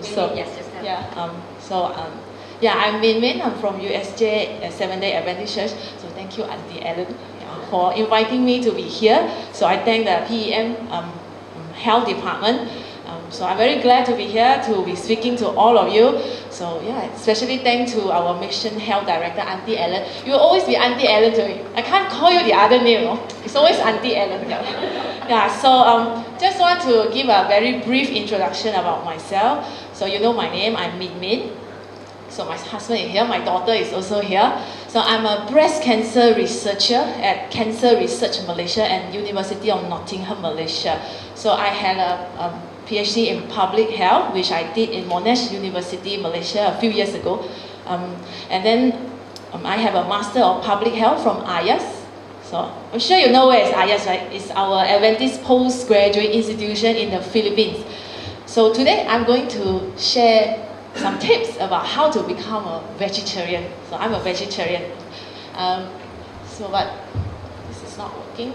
So yes, just yeah, I'm Min Min. I'm from USJ Seventh-day Adventist Church. So thank you, Auntie Ellen, for inviting me to be here. So I thank the PEM Health Department. So I'm very glad to be here to be speaking to all of you. So yeah, especially thanks to our Mission Health Director, Auntie Ellen. You will always be Auntie Ellen to me. I can't call you the other name, no? It's always Auntie Ellen. Yeah, so just want to give a very brief introduction about myself. So you know my name, I'm Min Min. So my husband is here, my daughter is also here. So I'm a breast cancer researcher at Cancer Research Malaysia and University of Nottingham, Malaysia. So I had a PhD in public health, which I did in Monash University, Malaysia a few years ago. And then I have a Master of Public Health from IAS. So I'm sure you know where is IAS, right? It's our Adventist postgraduate institution in the Philippines. So today I'm going to share some tips about how to become a vegetarian. So I'm a vegetarian. But this is not working.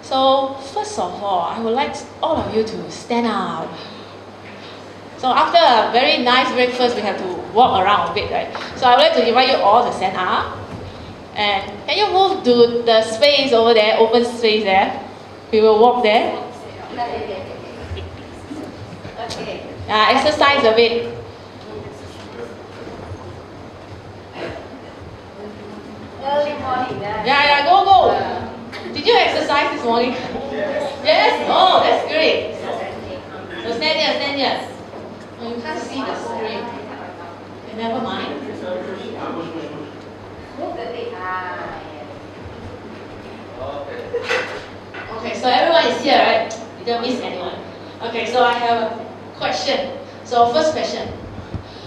So first of all, I would like all of you to stand up. So after a very nice breakfast, we have to walk around a bit, right? So I would like to invite you all to stand up. And can you move to the space over there, open space there? We will walk there. Okay. Exercise a bit. Early morning. Yeah, go. Did you exercise this morning? Yes? Oh, that's great. So stand here. Oh, you can't see the screen. Okay, never mind. Okay, so everyone is here, right? You don't miss anyone. Okay, so I have a question. So first question.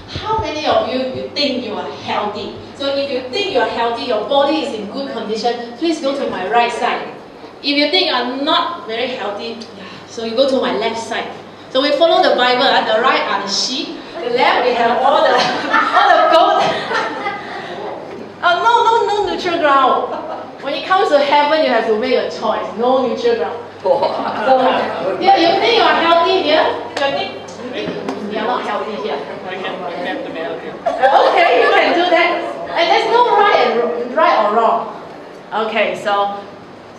How many of you think you are healthy? So if you think you are healthy, your body is in good condition, please go to my right side. If you think you are not very healthy, so you go to my left side. So we follow the Bible. At the right are the sheep. The left we have all the goats. No neutral ground. When it comes to heaven, you have to make a choice. No neutral ground. So yeah, you think you are healthy here? You think you are not healthy here. Okay, you can do that. And there's no right or wrong. Okay, so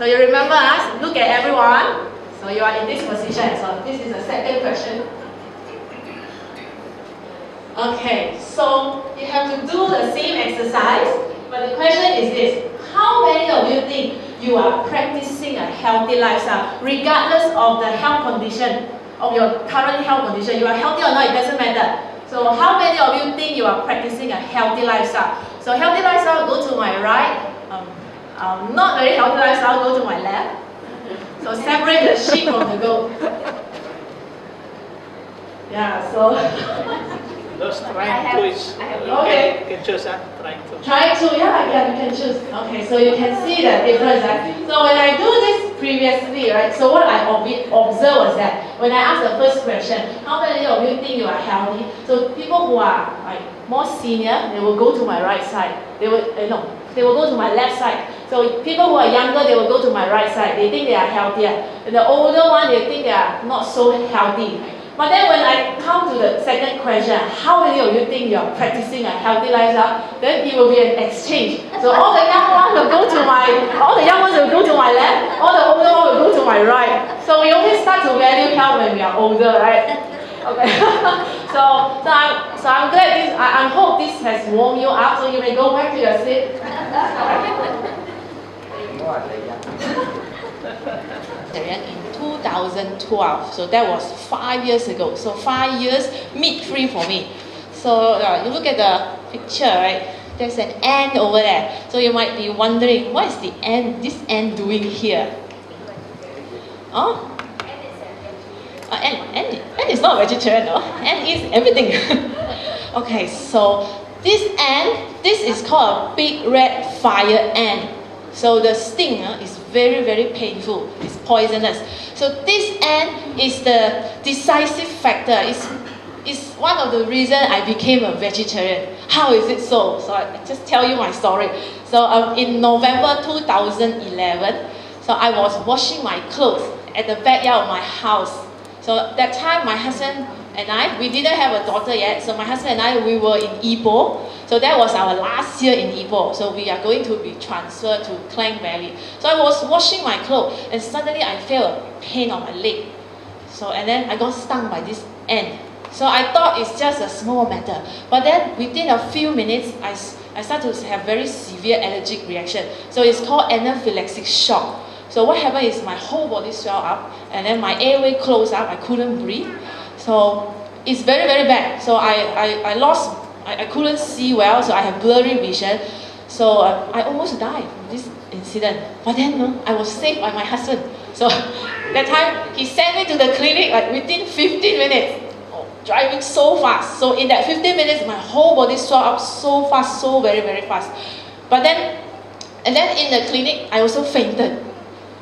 you remember us. Look at everyone. So you are in this position. So this is the second question. Okay, so you have to do the same exercise, but the question is this: how many of you think you are practicing a healthy lifestyle, regardless of the health condition of your current health condition? You are healthy or not, it doesn't matter. So how many of you think you are practicing a healthy lifestyle? So healthy lifestyle, go to my right. Not very healthy lifestyle, go to my left. So separate the sheep from the goat. Yeah, so those trying to is okay. You can choose trying to. Try to, yeah, you can choose. Okay, so you can see the difference. Right? So when I do this previously, right, so what I observed was that when I asked the first question, how many of you think you are healthy? So people who are like more senior, they will go to my right side. They will go to my left side. So people who are younger, they will go to my right side. They think they are healthier. And the older one, they think they are not so healthy. But then when I come to the second question, how many of you think you are practicing a healthy lifestyle? Then it will be an exchange. So all the young ones will go to my left, all the older ones will go to my right. So we always start to value health when we are older, right? Okay. so I'm glad this. I hope this has warmed you up, so you may go back to your seat. In 2012, so that was 5 years ago. So 5 years meat-free for me. So you look at the picture, right? There's an ant over there. So you might be wondering, what is this ant doing here? Oh? Ant is not vegetarian, no? Ant eats everything. Okay, so this is called a big red fire ant. So the sting is very, very painful. It's poisonous. So this ant is the decisive factor. It's one of the reasons I became a vegetarian. How is it so? So I just tell you my story. So in November 2011, so I was washing my clothes at the backyard of my house. So that time my husband and we didn't have a daughter yet, so my husband and I, we were in Ipoh. So that was our last year in Ipoh. So we are going to be transferred to Klang Valley. So I was washing my clothes, and suddenly I felt a pain on my leg. So, and then I got stung by this ant. So I thought it's just a small matter. But then within a few minutes, I started to have very severe allergic reaction. So it's called anaphylactic shock. So what happened is my whole body swelled up, and then my airway closed up. I couldn't breathe. So it's very, very bad. So I couldn't see well, so I have blurry vision. So I almost died from this incident. But then I was saved by my husband. So that time, he sent me to the clinic like within 15 minutes. Driving so fast. So in that 15 minutes, my whole body swelled up so fast, so very, very fast. But then, and then in the clinic, I also fainted.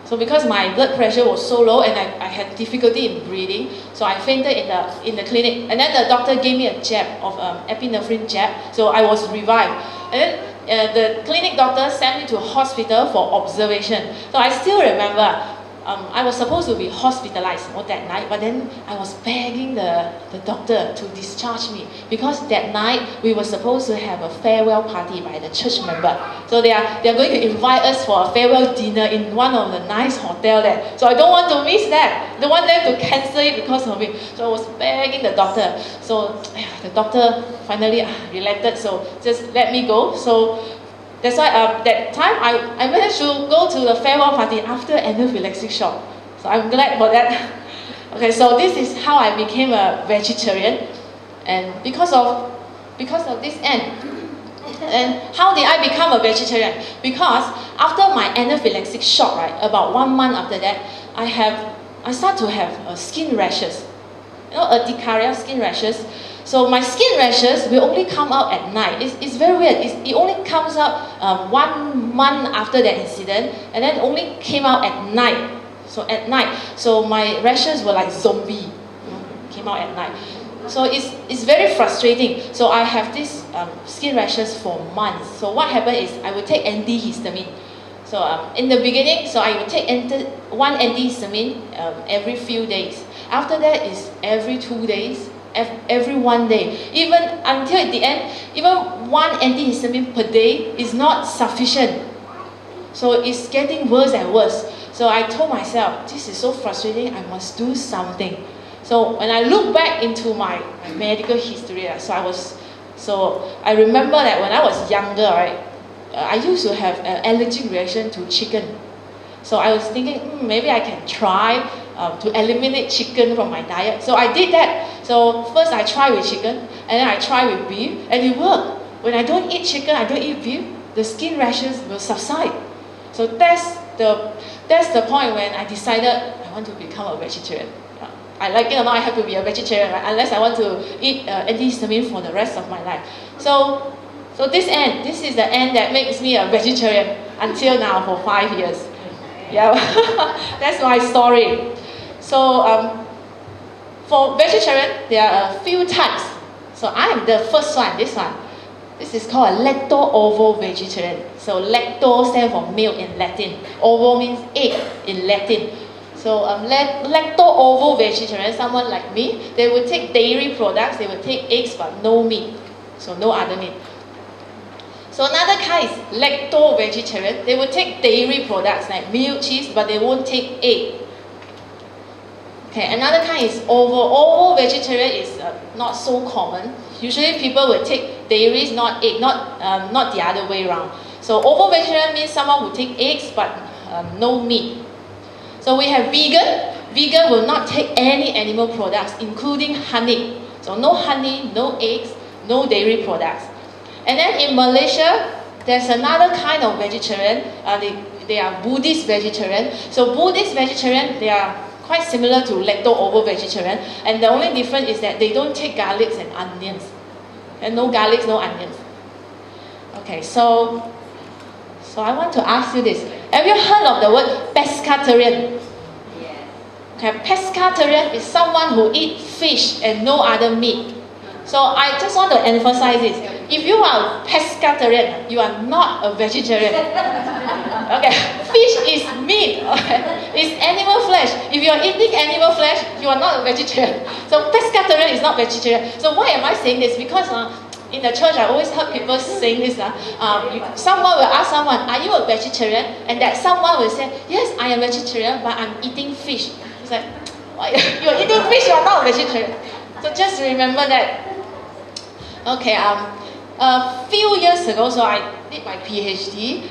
So because my blood pressure was so low and I had difficulty in breathing, so I fainted in the clinic. And then the doctor gave me a jab of epinephrine jab, so I was revived. And then the clinic doctor sent me to a hospital for observation. So I still remember, I was supposed to be hospitalized that night, but then I was begging the doctor to discharge me because that night we were supposed to have a farewell party by the church member. So they are going to invite us for a farewell dinner in one of the nice hotel there. So I don't want to miss that. I don't want them to cancel it because of me. So I was begging the doctor. So the doctor finally relented, so just let me go. So that's why that time I managed to go to the farewell party after anaphylactic shock. So I'm glad for that. Okay, so this is how I became a vegetarian, and because of this ant. And how did I become a vegetarian? Because after my anaphylactic shock, right, about 1 month after that, I start to have skin rashes. Urticaria, skin rashes. So my skin rashes will only come out at night. It's very weird. It only comes out 1 month after that incident, and then only came out at night. So at night, so my rashes were like zombie. Came out at night. So it's very frustrating. So I have these skin rashes for months. So what happened is I would take antihistamine. So in the beginning, so I would take one antihistamine every few days. After that is every 2 days. Every 1 day, even until at the end, even one antihistamine per day is not sufficient. So it's getting worse and worse. So I told myself, this is so frustrating, I must do something. So when I look back into my medical history, so I remember that when I was younger, right, I used to have an allergic reaction to chicken. So I was thinking, maybe I can try to eliminate chicken from my diet. So I did that. So first I tried with chicken, and then I tried with beef, and it worked. When I don't eat chicken, I don't eat beef, the skin rashes will subside. So that's the point when I decided I want to become a vegetarian. I like it or not, I have to be a vegetarian, right? Unless I want to eat antihistamine for the rest of my life. So this is the end that makes me a vegetarian until now for 5 years. Yeah, that's my story. So for vegetarian, there are a few types. So I am the first one, this one. This is called a lacto-ovo vegetarian. So lacto stands for milk in Latin. Ovo means egg in Latin. So lacto-ovo vegetarian, someone like me, they would take dairy products, they would take eggs but no meat. So no other meat. So another kind is lacto-vegetarian. They will take dairy products like milk, cheese, but they won't take egg. Okay, another kind is ovo. Ovo vegetarian is not so common. Usually people will take dairies, not egg, not the other way around. So ovo vegetarian means someone who take eggs but no meat. So we have vegan. Vegan will not take any animal products, including honey. So no honey, no eggs, no dairy products. And then in Malaysia, there's another kind of vegetarian. They are Buddhist vegetarian. So Buddhist vegetarian, they are quite similar to lacto-ovo vegetarian. And the only difference is that they don't take garlics and onions. And no garlics, no onions. Okay, so I want to ask you this. Have you heard of the word pescatarian? Yes. Okay, pescatarian is someone who eats fish and no other meat. So I just want to emphasize this. If you are a pescatarian, you are not a vegetarian. Okay, fish is meat. It's animal flesh. If you are eating animal flesh, you are not a vegetarian. So pescatarian is not vegetarian. So why am I saying this? Because in the church, I always heard people saying this. Someone will ask someone, are you a vegetarian? And that someone will say, yes, I am vegetarian, but I'm eating fish. It's like, why? You're eating fish, you're not a vegetarian. So just remember that. Okay, a few years ago, so I did my PhD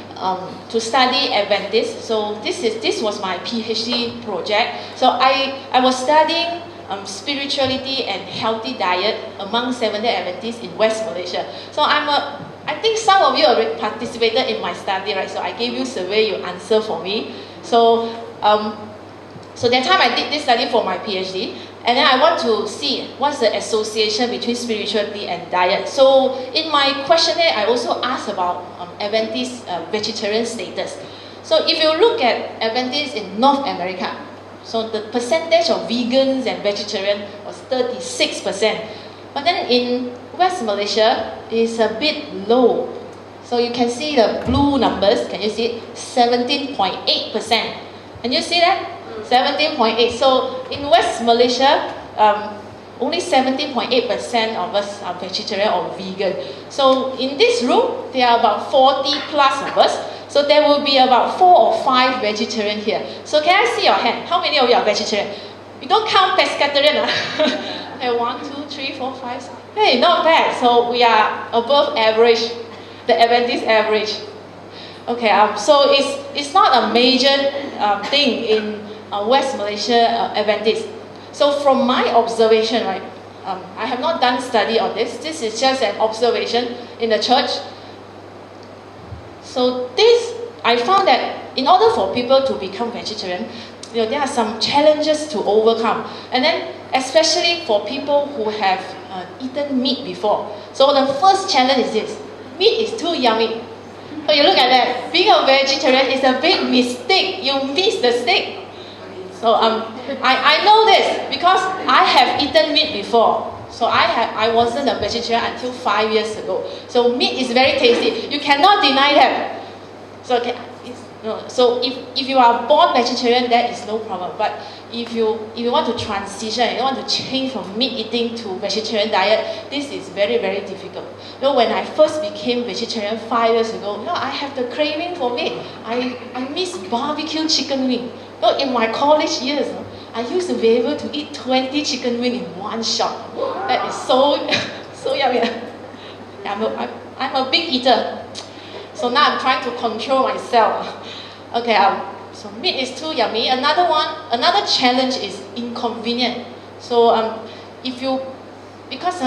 to study Adventist. So this was my PhD project. So I was studying spirituality and healthy diet among Seventh-day Adventists in West Malaysia. So I think some of you already participated in my study, right? So I gave you survey, you answer for me. So that time I did this study for my PhD, and then I want to see what's the association between spirituality and diet. So in my questionnaire, I also asked about Adventist vegetarian status. So if you look at Adventists in North America, so the percentage of vegans and vegetarian was 36%. But then in West Malaysia, it's a bit low. So you can see the blue numbers, can you see it? 17.8%. Can you see that? 17.8. So in West Malaysia, only 17.8% of us are vegetarian or vegan. So in this room, there are about 40 plus of us. So there will be about 4 or 5 vegetarian here. So can I see your hand? How many of you are vegetarian? You don't count pescatarian. Okay, 1, 2, 3, 4, 5. Hey, not bad. So we are above average, the Adventist average. Okay, so it's not a major thing in West Malaysia Adventist. So from my observation, right, I have not done study on this. This is just an observation in the church. So I found that in order for people to become vegetarian, there are some challenges to overcome. And then especially for people who have eaten meat before. So the first challenge is this: meat is too yummy. So you look at that. Being a vegetarian is a big mistake. You miss the steak. So I know this because I have eaten meat before. So I wasn't a vegetarian until 5 years ago. So meat is very tasty. You cannot deny that. So if you are born vegetarian, that is no problem. But if you want to transition, you want to change from meat eating to vegetarian diet, this is very, very difficult. When I first became vegetarian 5 years ago, I have the craving for meat. I miss barbecue chicken wing. In my college years, I used to be able to eat 20 chicken wings in one shot. That is so yummy. I'm a big eater. So now I'm trying to control myself. Okay, so meat is too yummy. Another challenge is inconvenient. So because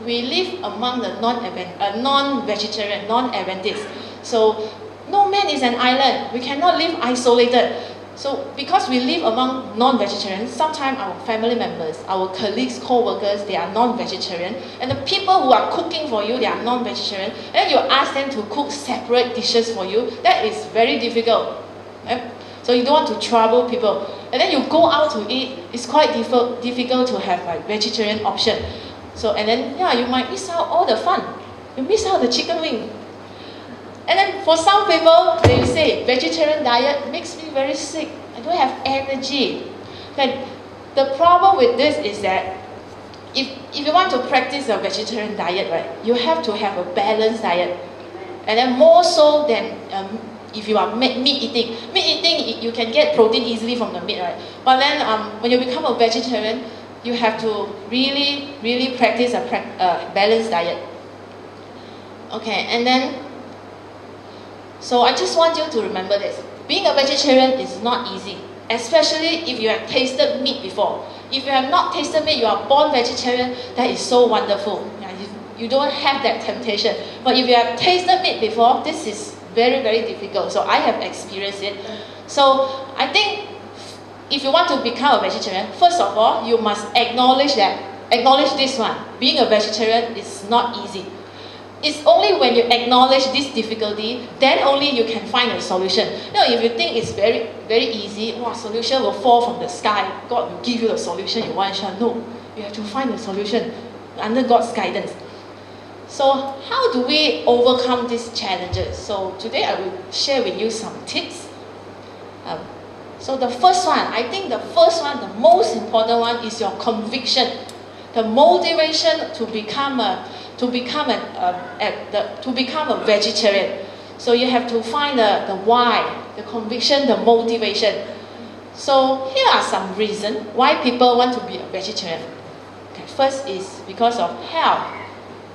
we live among the non-vegetarian, non-Adventist. So no man is an island. We cannot live isolated. So because we live among non-vegetarians, sometimes our family members, our colleagues, co-workers, they are non-vegetarian. And the people who are cooking for you, they are non-vegetarian. And you ask them to cook separate dishes for you. That is very difficult. Right? So you don't want to trouble people. And then you go out to eat, it's quite difficult to have a vegetarian option. So, and then, you might miss out all the fun. You miss out the chicken wing. And then for some people, they say, vegetarian diet makes me very sick. I don't have energy. But the problem with this is that if you want to practice a vegetarian diet, right, you have to have a balanced diet. And then more so than if you are meat eating. Meat eating, you can get protein easily from the meat, right? But then when you become a vegetarian, you have to really, really practice a balanced diet. Okay, and then, so I just want you to remember this. Being a vegetarian is not easy, especially if you have tasted meat before. If you have not tasted meat, you are born vegetarian, that is so wonderful. You don't have that temptation. But if you have tasted meat before, this is very, very difficult. So I have experienced it. So I think if you want to become a vegetarian, first of all, you must acknowledge this one. Being a vegetarian is not easy. It's only when you acknowledge this difficulty, then only you can find a solution. If you think it's very, very easy, solution will fall from the sky. God will give you the solution in one shot. No, you have to find a solution under God's guidance. So how do we overcome these challenges? So today I will share with you some tips So the first one, I think the first one, the most important one is your conviction, the motivation to become a vegetarian. So you have to find the why, the conviction, the motivation. So here are some reasons why people want to be a vegetarian. Okay, first is because of health.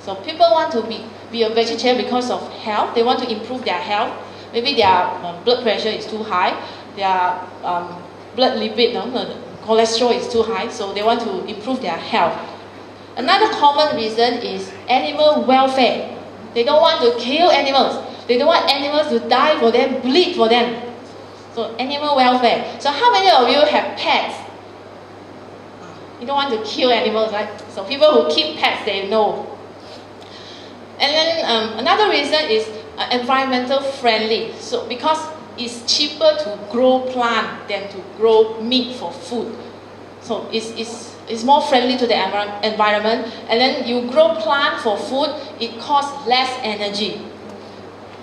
So people want to be a vegetarian because of health. They want to improve their health. Maybe their blood pressure is too high, their blood lipid, cholesterol is too high, so they want to improve their health. Another common reason is animal welfare. They don't want to kill animals. They don't want animals to die for them, bleed for them. So animal welfare. So how many of you have pets? You don't want to kill animals, right? So people who keep pets, they know. And then another reason is environmental friendly. So because it's cheaper to grow plant than to grow meat for food. So it's more friendly to the environment. And then you grow plant for food, it costs less energy.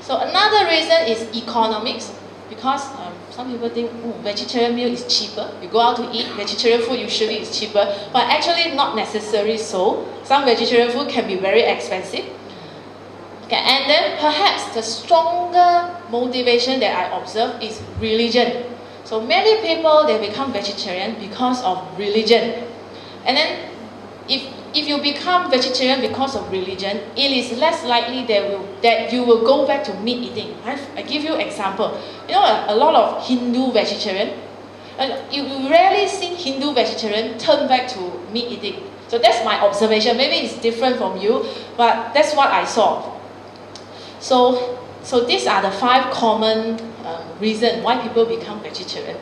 So another reason is economics. Because some people think vegetarian meal is cheaper. You go out to eat vegetarian food, usually is cheaper. But actually not necessarily so. Some vegetarian food can be very expensive. Okay, and then perhaps the stronger motivation that I observe is religion. So many people, they become vegetarian because of religion. And then if you become vegetarian because of religion, it is less likely that you will go back to meat eating. I give you an example. You know, a lot of Hindu vegetarian, you rarely see Hindu vegetarian turn back to meat eating. So that's my observation. Maybe it's different from you, but that's what I saw. So these are the 5 common reasons why people become vegetarian.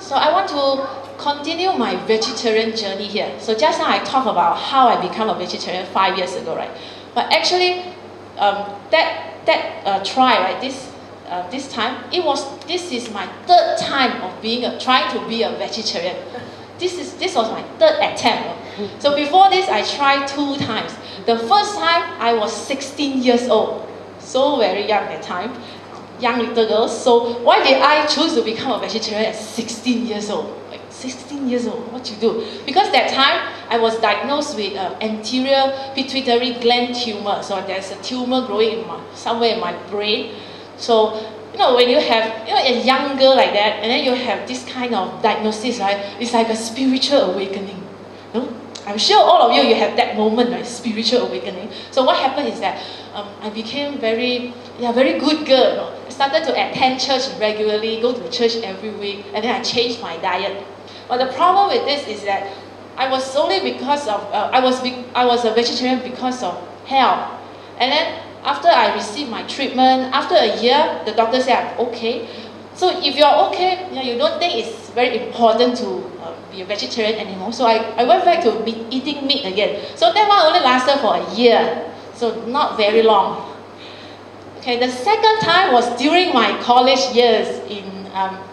So I want to continue my vegetarian journey here. So just now I talked about how I became a vegetarian 5 years ago, right? But actually, that try, right? This time, this is my 3rd time of trying to be a vegetarian. This was my 3rd attempt. So before this, I tried 2 times. The first time, I was 16 years old. So very young at the time. Young little girl. So why did I choose to become a vegetarian at 16 years old? Like 16 years old, what you do? Because that time, I was diagnosed with anterior pituitary gland tumor. So there's a tumor growing somewhere in my brain. So, you know, when you have, a young girl like that, and then you have this kind of diagnosis, right? It's like a spiritual awakening. I'm sure all of you have that moment, right? Spiritual awakening. So what happened is that I became very good girl. I started to attend church regularly, go to church every week, and then I changed my diet. But the problem with this is that I was only because of I was a vegetarian because of health. And then after I received my treatment, after a year, the doctor said I'm okay. So if you're okay, you don't think it's very important to be a vegetarian anymore. So I went back to eating meat again. So that one only lasted for a year. So not very long. Okay, the second time was during my college years in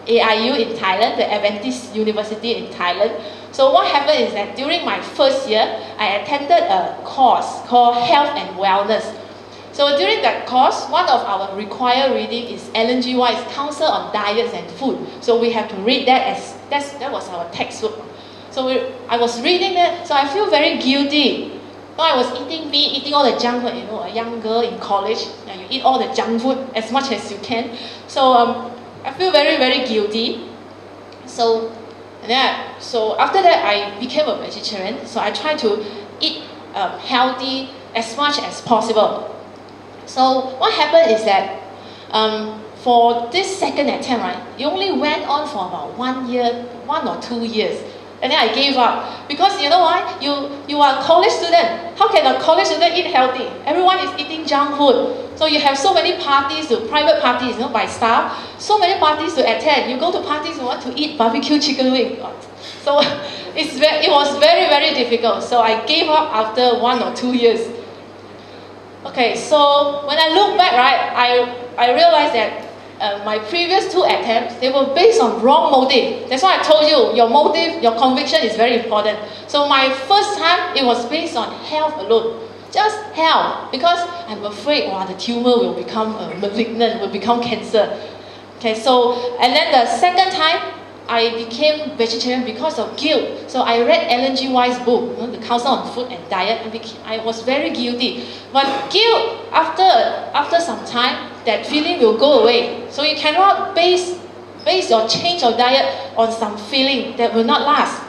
AIU in Thailand, the Adventist University in Thailand. So what happened is that during my first year, I attended a course called Health and Wellness. So during that course, one of our required reading is Allergic, Counsel on Diets and Food. So we have to read that that was our textbook. So I was reading that, so I feel very guilty. So I was eating meat, eating all the junk food. A young girl in college, you eat all the junk food as much as you can. So I feel very, very guilty. So after that, I became a vegetarian. So I tried to eat healthy as much as possible. So what happened is that for this second attempt, right, it only went on for about 1 or 2 years. And then I gave up. Because you know why? You are a college student. How can a college student eat healthy? Everyone is eating junk food. So you have so many parties, private parties, by staff. So many parties to attend. You go to parties, you want to eat barbecue chicken wing. So it was very, very difficult. So I gave up after 1 or 2 years. Okay, so when I look back, right, I realized that my previous 2 attempts, they were based on wrong motive. That's why I told you, your motive, your conviction is very important. So my first time, it was based on health alone. Just health. Because I'm afraid, the tumor will become malignant, will become cancer. Okay, so, and then the second time, I became vegetarian because of guilt. So I read Ellen G. White's book, The Council on Food and Diet, and I was very guilty. But guilt, after some time, that feeling will go away. So you cannot base your change of diet on some feeling that will not last.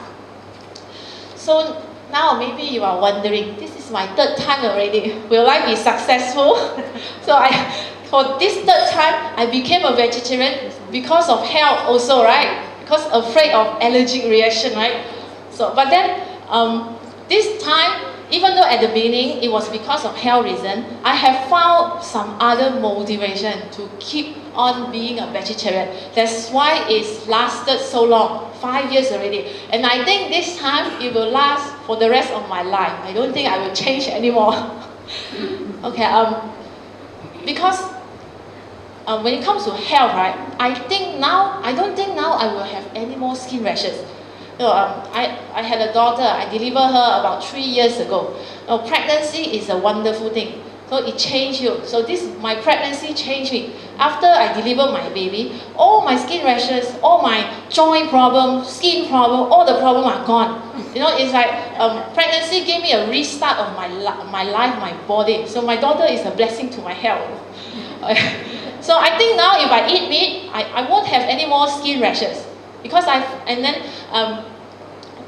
So now maybe you are wondering, this is my third time already. Will I be successful? So for this third time, I became a vegetarian because of health also, right? Because afraid of allergic reaction, right? So, but then this time, even though at the beginning it was because of health reason, I have found some other motivation to keep on being a vegetarian. That's why it's lasted so long, 5 years already. And I think this time it will last for the rest of my life. I don't think I will change anymore. Okay, because when it comes to health, right, I don't think now I will have any more skin rashes. So, I had a daughter. I delivered her about 3 years ago. Pregnancy is a wonderful thing. So it changed you. So my pregnancy changed me. After I delivered my baby, all my skin rashes, all my joint problem, skin problem, all the problems are gone. You know, it's like pregnancy gave me a restart of my life, my body. So my daughter is a blessing to my health. So I think now if I eat meat, I won't have any more skin rashes. Because and then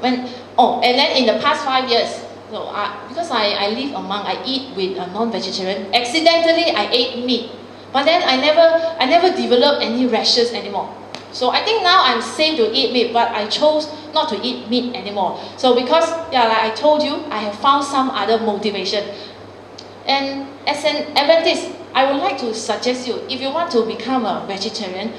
in the past 5 years, so because I live among, I eat with a non-vegetarian. Accidentally, I ate meat, but then I never developed any rashes anymore. So I think now I'm safe to eat meat, but I chose not to eat meat anymore. So because, yeah, like I told you, I have found some other motivation. And as an Adventist, I would like to suggest you, if you want to become a vegetarian,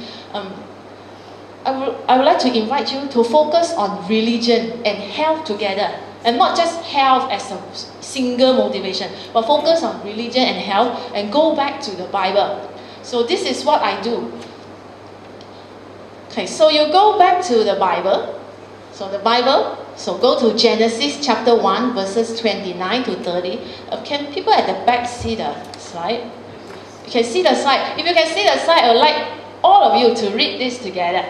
I would like to invite you to focus on religion and health together. And not just health as a single motivation, but focus on religion and health and go back to the Bible. So this is what I do. Okay, so you go back to the Bible. So go to Genesis chapter 1, verses 29 to 30. Can people at the back see the slide? You can see the slide. If you can see the slide, I would like all of you to read this together.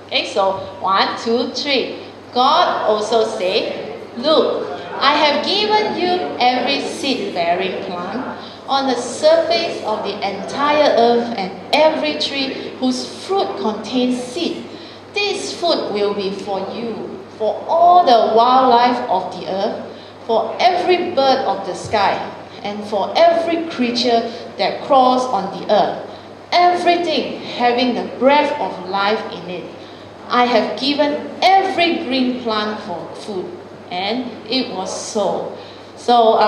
Okay, so 1, 2, 3. God also said, "Look, I have given you every seed-bearing plant on the surface of the entire earth and every tree whose fruit contains seed. This food will be for you, for all the wildlife of the earth, for every bird of the sky, and for every creature that crawls on the earth, everything having the breath of life in it. I have given every green plant for food." And it was so. So,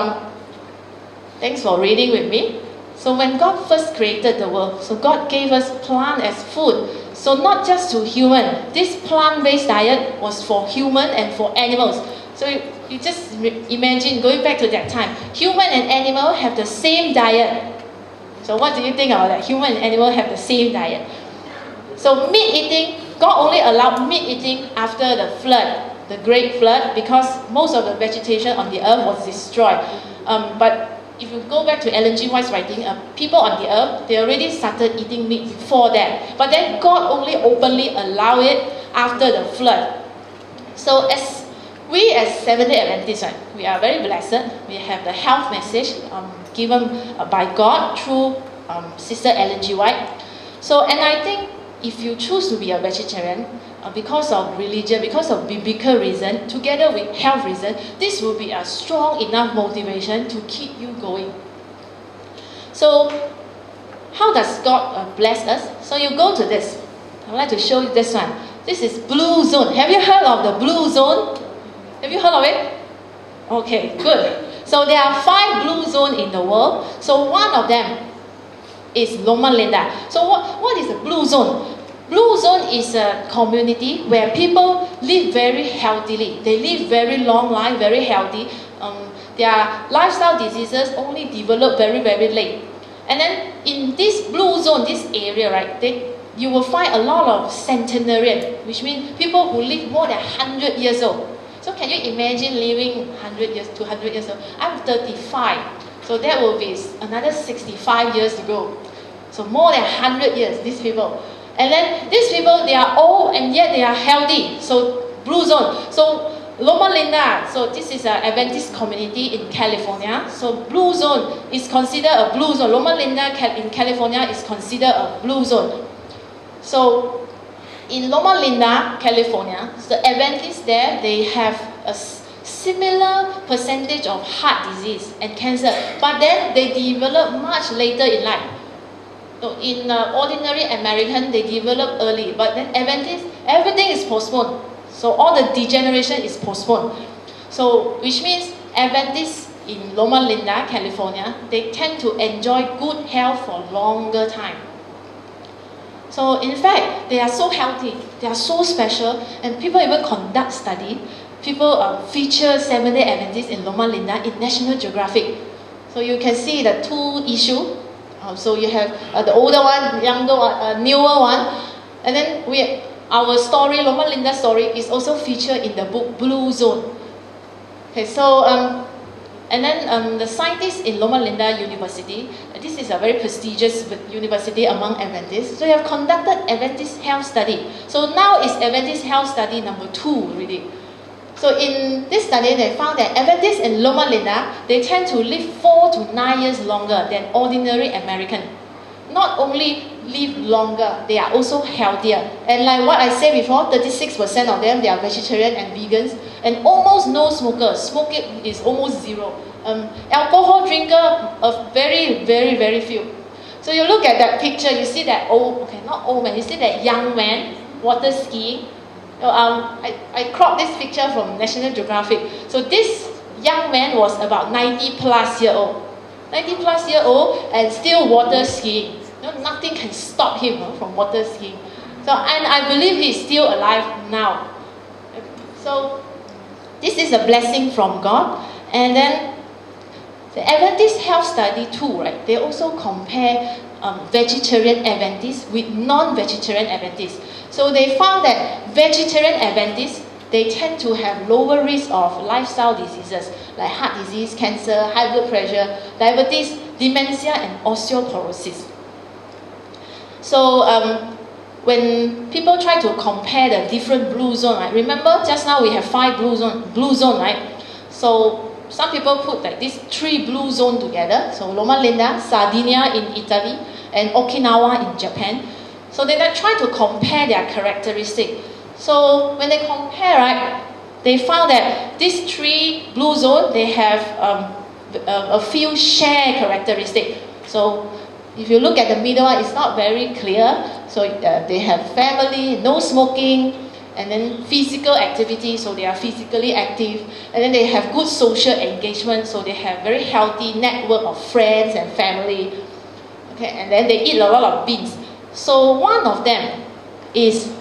thanks for reading with me. So when God first created the world, so God gave us plant as food. So not just to human. This plant-based diet was for human and for animals. So you just imagine going back to that time. Human and animal have the same diet. So what do you think about that? Human and animal have the same diet. So meat eating, God only allowed meat eating after the flood. The great flood, because most of the vegetation on the earth was destroyed. But if you go back to Ellen G. White's writing, people on the earth, they already started eating meat before that. But then God only openly allowed it after the flood. So as Seventh-day Adventists, right, we are very blessed. We have the health message given by God through Sister Ellen G. White. So, and I think if you choose to be a vegetarian, because of religion, because of biblical reason, together with health reason, this will be a strong enough motivation to keep you going. So, how does God bless us? So you go to this. I would like to show you this one. This is blue zone. Have you heard of the blue zone? Have you heard of it? Okay, good. So there are 5 blue zones in the world. So one of them is Loma Linda. So what is a blue zone? Blue zone is a community where people live very healthily. They live very long life, very healthy. Their lifestyle diseases only develop very, very late. And then in this blue zone, this area, right, you will find a lot of centenarian, which means people who live more than 100 years old. So can you imagine living 100 years, 200 years old? I'm 35. So that will be another 65 years to go. So more than 100 years, these people. And then these people, they are old and yet they are healthy. So blue zone. So Loma Linda, so this is an Adventist community in California. So blue zone is considered a blue zone. Loma Linda in California is considered a blue zone. So in Loma Linda, California, the Adventists there, they have a similar percentage of heart disease and cancer, but then they develop much later in life. So in ordinary American, they develop early, but then Adventists, everything is postponed. So all the degeneration is postponed. So which means Adventists in Loma Linda, California, they tend to enjoy good health for longer time. So in fact, they are so healthy, they are so special, and people even conduct study. People feature Seventh-day Adventists in Loma Linda in National Geographic. So you can see the two issues. So you have the older one, younger one, newer one, and then our story, Loma Linda story, is also featured in the book Blue Zone. Okay, so and then the scientists in Loma Linda University, this is a very prestigious university among Adventists. So they have conducted Adventist health study. So now it's Adventist health study number 2 already. So in this study, they found that Adventists in Loma Linda, they tend to live 4 to 9 years longer than ordinary American. Not only live longer, they are also healthier. And like what I said before, 36% of them, they are vegetarian and vegans, and almost no smokers. Smoking is almost zero. Alcohol drinker, very, very, very few. So you look at that picture, you see that not old man, you see that young man, water skiing. I cropped this picture from National Geographic. So this young man was about 90 plus year old. 90 plus year old and still water skiing. Nothing can stop him from water skiing. So, and I believe he's still alive now. So this is a blessing from God. And then the Adventist health study too, right? They also compare vegetarian Adventists with non-vegetarian Adventists. So they found that vegetarian Adventists, they tend to have lower risk of lifestyle diseases like heart disease, cancer, high blood pressure, diabetes, dementia, and osteoporosis. So when people try to compare the different blue zone, right? Remember just now we have 5 blue zone, right? So some people put like these 3 blue zones together. So Loma Linda, Sardinia in Italy, and Okinawa in Japan. So they try to compare their characteristics. So when they compare, right, they found that these 3 blue zones, they have a few shared characteristics. So if you look at the middle one, it's not very clear. So they have family, no smoking, and then physical activity, so they are physically active, and then they have good social engagement, so they have very healthy network of friends and family. Okay, and then they eat a lot of beans. So one of them is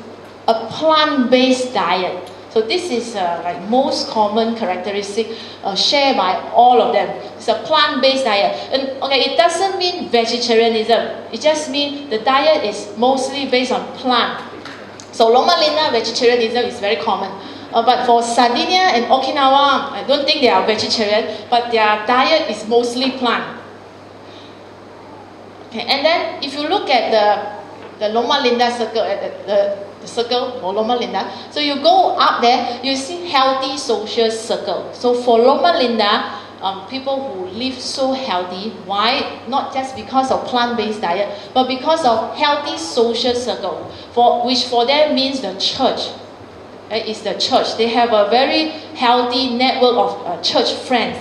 a plant-based diet. So this is like most common characteristic shared by all of them. It's a plant-based diet. And okay, it doesn't mean vegetarianism. It just means the diet is mostly based on plant. So Loma Linda vegetarianism is very common. But for Sardinia and Okinawa, I don't think they are vegetarian, but their diet is mostly plant. Okay, and then if you look at the Loma Linda circle, the circle for Loma Linda, so you go up there, you see healthy social circle. So for Loma Linda, people who live so healthy, why? Not just because of plant-based diet, but because of healthy social circle, which for them means the church. It's the church. They have a very healthy network of church friends.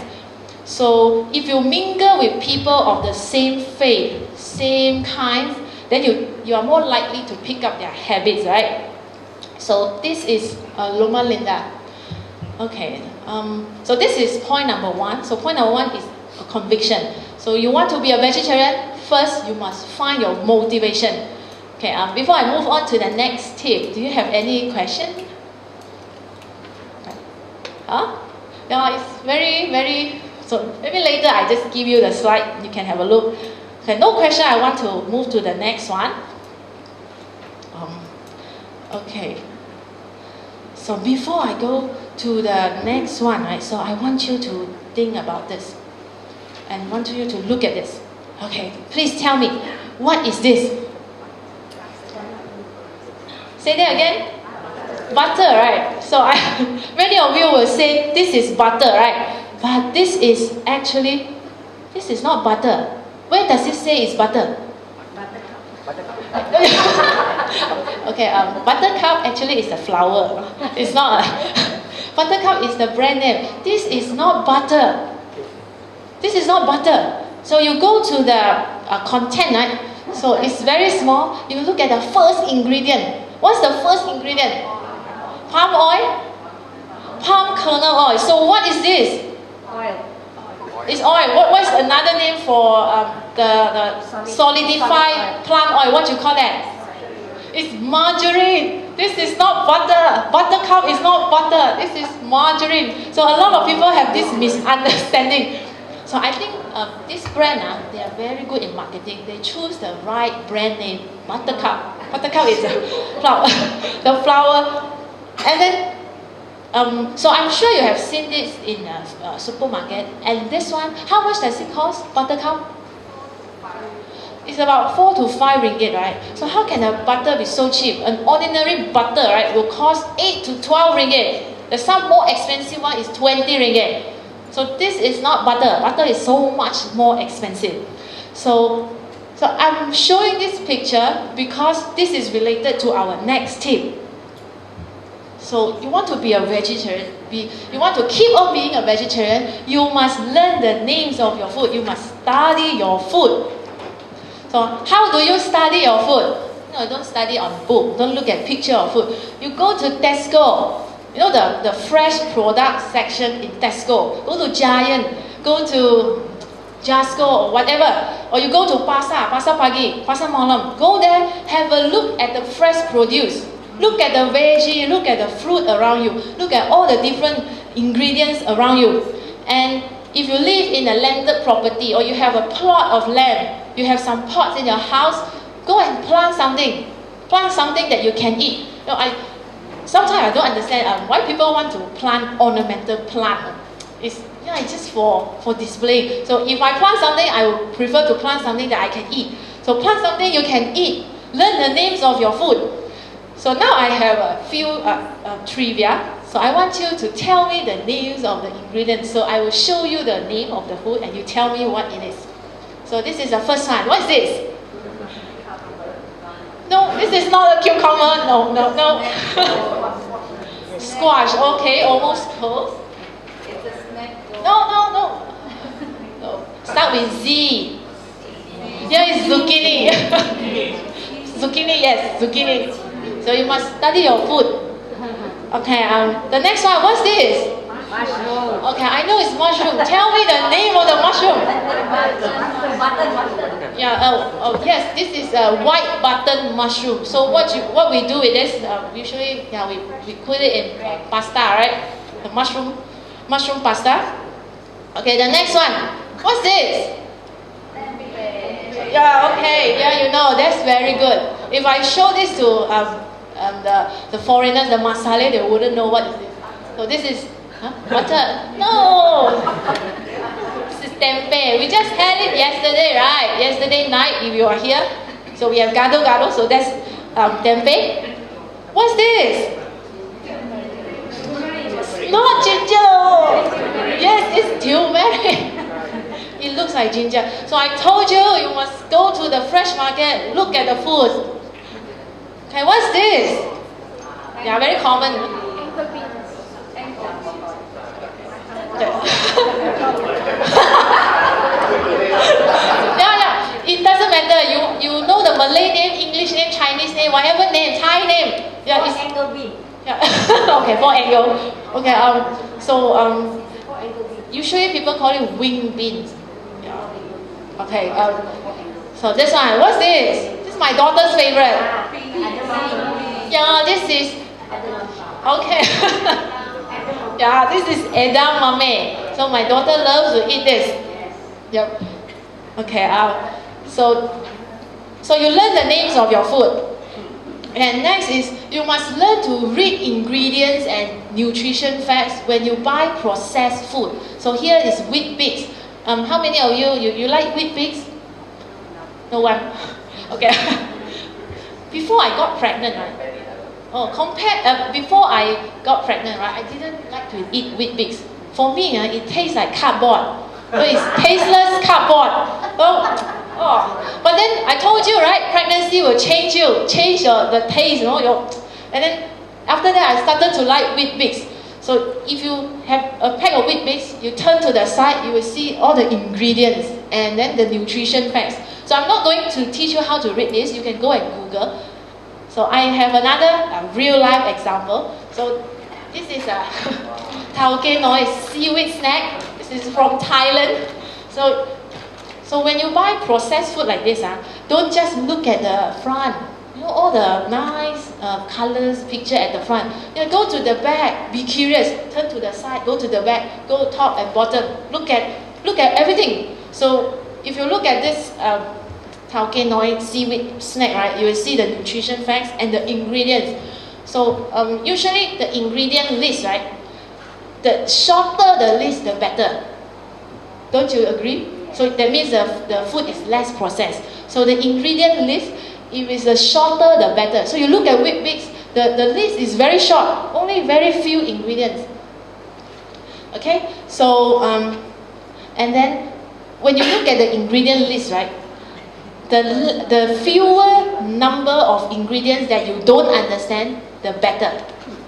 So if you mingle with people of the same faith, same kind, then you are more likely to pick up their habits, right? So this is Loma Linda. Okay, so this is point number 1. So point number 1 is a conviction. So you want to be a vegetarian, first you must find your motivation. Okay, before I move on to the next tip, do you have any question? Huh? No, it's very, very, so maybe later I just give you the slide, you can have a look. Okay, no question, I want to move to the next one. Okay, so before I go to the next one, right, so I want you to think about this and want you to look at this. Okay, please tell me, what is this? Say that again. Butter, right? So many of you will say this is butter, right? But this is not butter. Where does it say it's butter? Okay, Buttercup actually is a flower. It's not. Buttercup is the brand name. This is not butter. This is not butter. So you go to the content, right? So it's very small. You look at the first ingredient. What's the first ingredient? Palm oil? Palm kernel oil. So what is this? Oil. It's oil. What's another name for the solidified plant oil? What do you call that? It's margarine. This is not butter. Buttercup is not butter. This is margarine. So a lot of people have this misunderstanding. So I think this brand, they are very good in marketing. They choose the right brand name. Buttercup. Buttercup is the flower. And then, so I'm sure you have seen this in a supermarket. And this one, how much does it cost? Buttercup? It's about 4 to 5 ringgit, right? So how can a butter be so cheap? An ordinary butter, right, will cost 8 to 12 ringgit. The some more expensive one is 20 ringgit. So this is not butter. Butter is so much more expensive. So I'm showing this picture because this is related to our next tip. So you want to be a vegetarian, you want to keep on being a vegetarian, you must learn the names of your food. You must study your food. So how do you study your food? No, don't study on book. Don't look at picture of food. You go to Tesco. You know the fresh product section in Tesco. Go to Giant. Go to Jasco or whatever. Or you go to Pasar Pagi, Pasar Malam. Go there, have a look at the fresh produce. Look at the veggie, look at the fruit around you. Look at all the different ingredients around you. And if you live in a landed property or you have a plot of land, you have some pots in your house, go and plant something. Plant something that you can eat. You know, sometimes I don't understand why people want to plant ornamental plant. It's just for display. So if I plant something, I would prefer to plant something that I can eat. So plant something you can eat. Learn the names of your food. So now I have a few trivia. So I want you to tell me the names of the ingredients. So I will show you the name of the food and you tell me what it is. So this is the first one. What is this? No, this is not a cucumber. No. Squash. Okay, almost close. It's a snack. No. Start with Z. Here is zucchini. Zucchini, yes, zucchini. So you must study your food. Okay, the next one, what's this? Mushroom. Okay, I know it's mushroom. Tell me the name of the mushroom. Button mushroom. Yeah, yes, this is a white button mushroom. So what we do with this, usually, we put it in pasta, right? The mushroom pasta. Okay, the next one. What's this? Yeah, okay, yeah, you know, that's very good. If I show this to the foreigners, the masala, they wouldn't know what is this. So this is butter. No, this is tempeh. We just had it yesterday, right? Yesterday night, if you are here. So we have gado, so that's tempeh. What's this? Not ginger. Yes, it's turmeric. It looks like ginger. So I told you, you must go to the fresh market, look at the food. Okay, what's this? Yeah, very common. Yeah, it doesn't matter. You know the Malay name, English name, Chinese name, whatever name, Thai name. Yeah, it's Angle bean. yeah. Okay, for angle. Okay, usually people call it wing beans. Yeah. Okay, so this one, what's this? This is my daughter's favorite. Yeah, this is okay. Yeah, this is edamame. So my daughter loves to eat this. Yep. Okay. So you learn the names of your food. And next is you must learn to read ingredients and nutrition facts when you buy processed food. So here is wheat bix. How many of you like wheat bix? No one. Okay. Before I got pregnant, right? Before I got pregnant, right, I didn't like to eat Weet-Bix. For me, it tastes like cardboard. It's tasteless cardboard. But then I told you, right, pregnancy will change the taste, and then after that I started to like Weet-Bix. So if you have a pack of Weet-Bix, you turn to the side, you will see all the ingredients and then the nutrition facts. So I'm not going to teach you how to read this. You can go and Google. So I have another real life example. So this is a tauge noi seaweed snack. This is from Thailand. So when you buy processed food like this, don't just look at the front. All the nice colors picture at the front. Go to the back, be curious, turn to the side, go to the back, go top and bottom, look at everything. So if you look at this tauge noi seaweed snack, right, you will see the nutrition facts and the ingredients. So usually the ingredient list, right, the shorter the list, the better. Don't you agree? So that means the food is less processed. So the ingredient list, if it's the shorter, the better. So you look at Weet-Bix, the list is very short, only very few ingredients. Okay, so and then when you look at the ingredient list, right, the fewer number of ingredients that you don't understand, the better.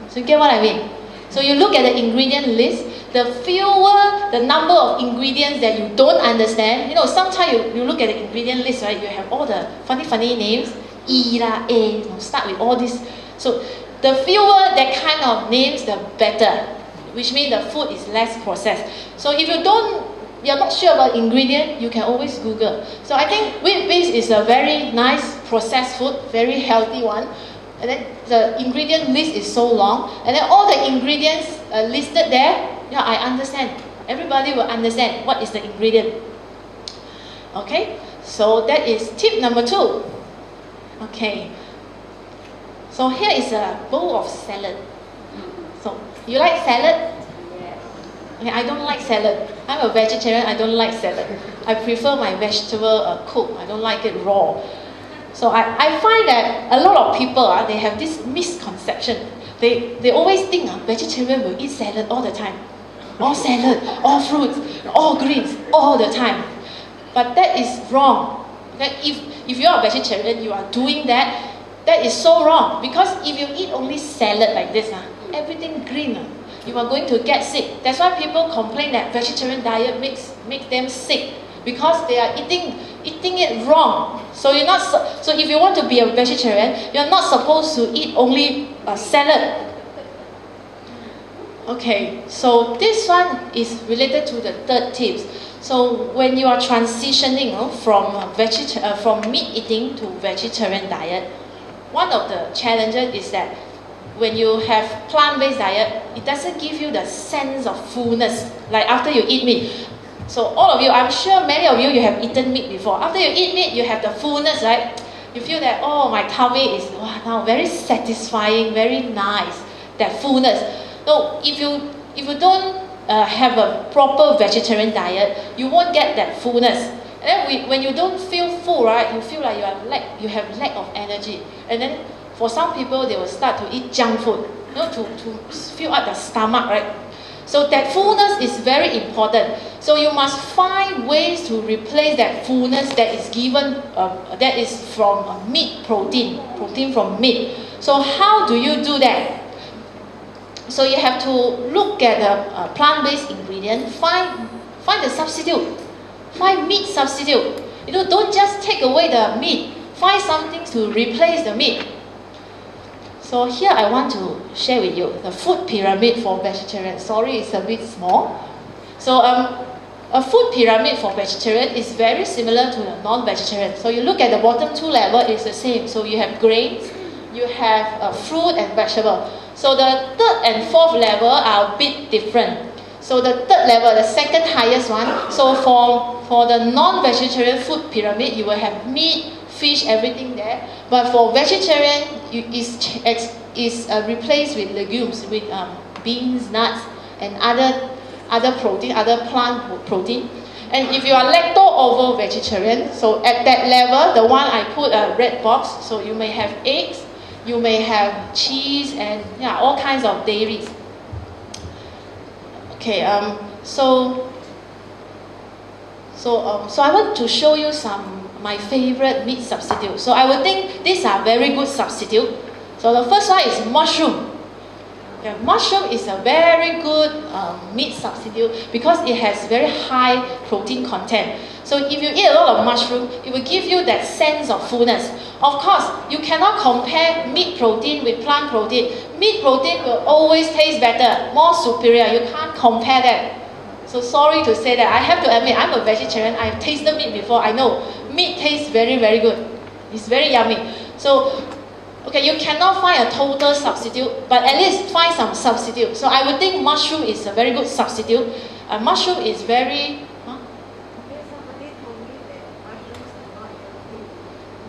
So you get what I mean? So you look at the ingredient list, the fewer the number of ingredients that you don't understand. Sometimes you look at the ingredient list, right, you have all the funny names, E la, A, start with all this. So the fewer that kind of names, the better, which means the food is less processed. So if you're not sure about ingredient, you can always Google. So I think Weet-Bix is a very nice processed food, very healthy one. And then the ingredient list is so long, and then all the ingredients listed there, yeah, I understand. Everybody will understand what is the ingredient. Okay, so that is tip number 2. Okay, so here is a bowl of salad. So you like salad? Okay, I don't like salad. I'm a vegetarian, I don't like salad. I prefer my vegetable cooked. I don't like it raw. So I find that a lot of people, they have this misconception. They always think vegetarian will eat salad all the time. All salad, all fruits, all greens, all the time. But that is wrong. Okay? If you are a vegetarian, you are doing that, that is so wrong. Because if you eat only salad like this, everything green, you are going to get sick. That's why people complain that vegetarian diet makes them sick. Because they are eating it wrong. So if you want to be a vegetarian, you're not supposed to eat only salad. Okay, so this one is related to the third tips. So when you are transitioning from meat eating to vegetarian diet, one of the challenges is that when you have plant-based diet, it doesn't give you the sense of fullness like after you eat meat. So all of you, I'm sure many of you have eaten meat before. After you eat meat, you have the fullness, right? You feel that, oh, my tummy is now very satisfying, very nice, that fullness. So if you don't have a proper vegetarian diet, you won't get that fullness. And then when you don't feel full, right, you feel like you have lack of energy. And then for some people, they will start to eat junk food, to fill up the stomach, right? So that fullness is very important. So you must find ways to replace that fullness that is given, that is from meat protein from meat. So how do you do that? So you have to look at the plant-based ingredient, find the substitute, find meat substitute. Don't just take away the meat, find something to replace the meat. So here I want to share with you the food pyramid for vegetarians. Sorry, it's a bit small. So a food pyramid for vegetarian is very similar to the non-vegetarian. So you look at the bottom 2 level, it's the same. So you have grains, you have fruit and vegetable. So the 3rd and 4th level are a bit different. So the 3rd level, the second highest one, so for the non-vegetarian food pyramid, you will have meat, fish, everything there. But for vegetarian, is replaced with legumes, with beans, nuts, and other protein, other plant protein. And if you are lacto-ovo vegetarian, so at that level, the one I put a red box, so you may have eggs, you may have cheese and yeah, all kinds of dairies. Okay, so I want to show you my favorite meat substitute. So I would think these are very good substitute. So the first one is mushroom. Okay, mushroom is a very good meat substitute because it has very high protein content. So if you eat a lot of mushroom, it will give you that sense of fullness. Of course, you cannot compare meat protein with plant protein. Meat protein will always taste better, more superior. You can't compare that. So sorry to say that. I have to admit, I'm a vegetarian. I've tasted meat before. I know meat tastes very, very good. It's very yummy. So, okay, you cannot find a total substitute, but at least find some substitute. So I would think mushroom is a very good substitute. Mushroom is very...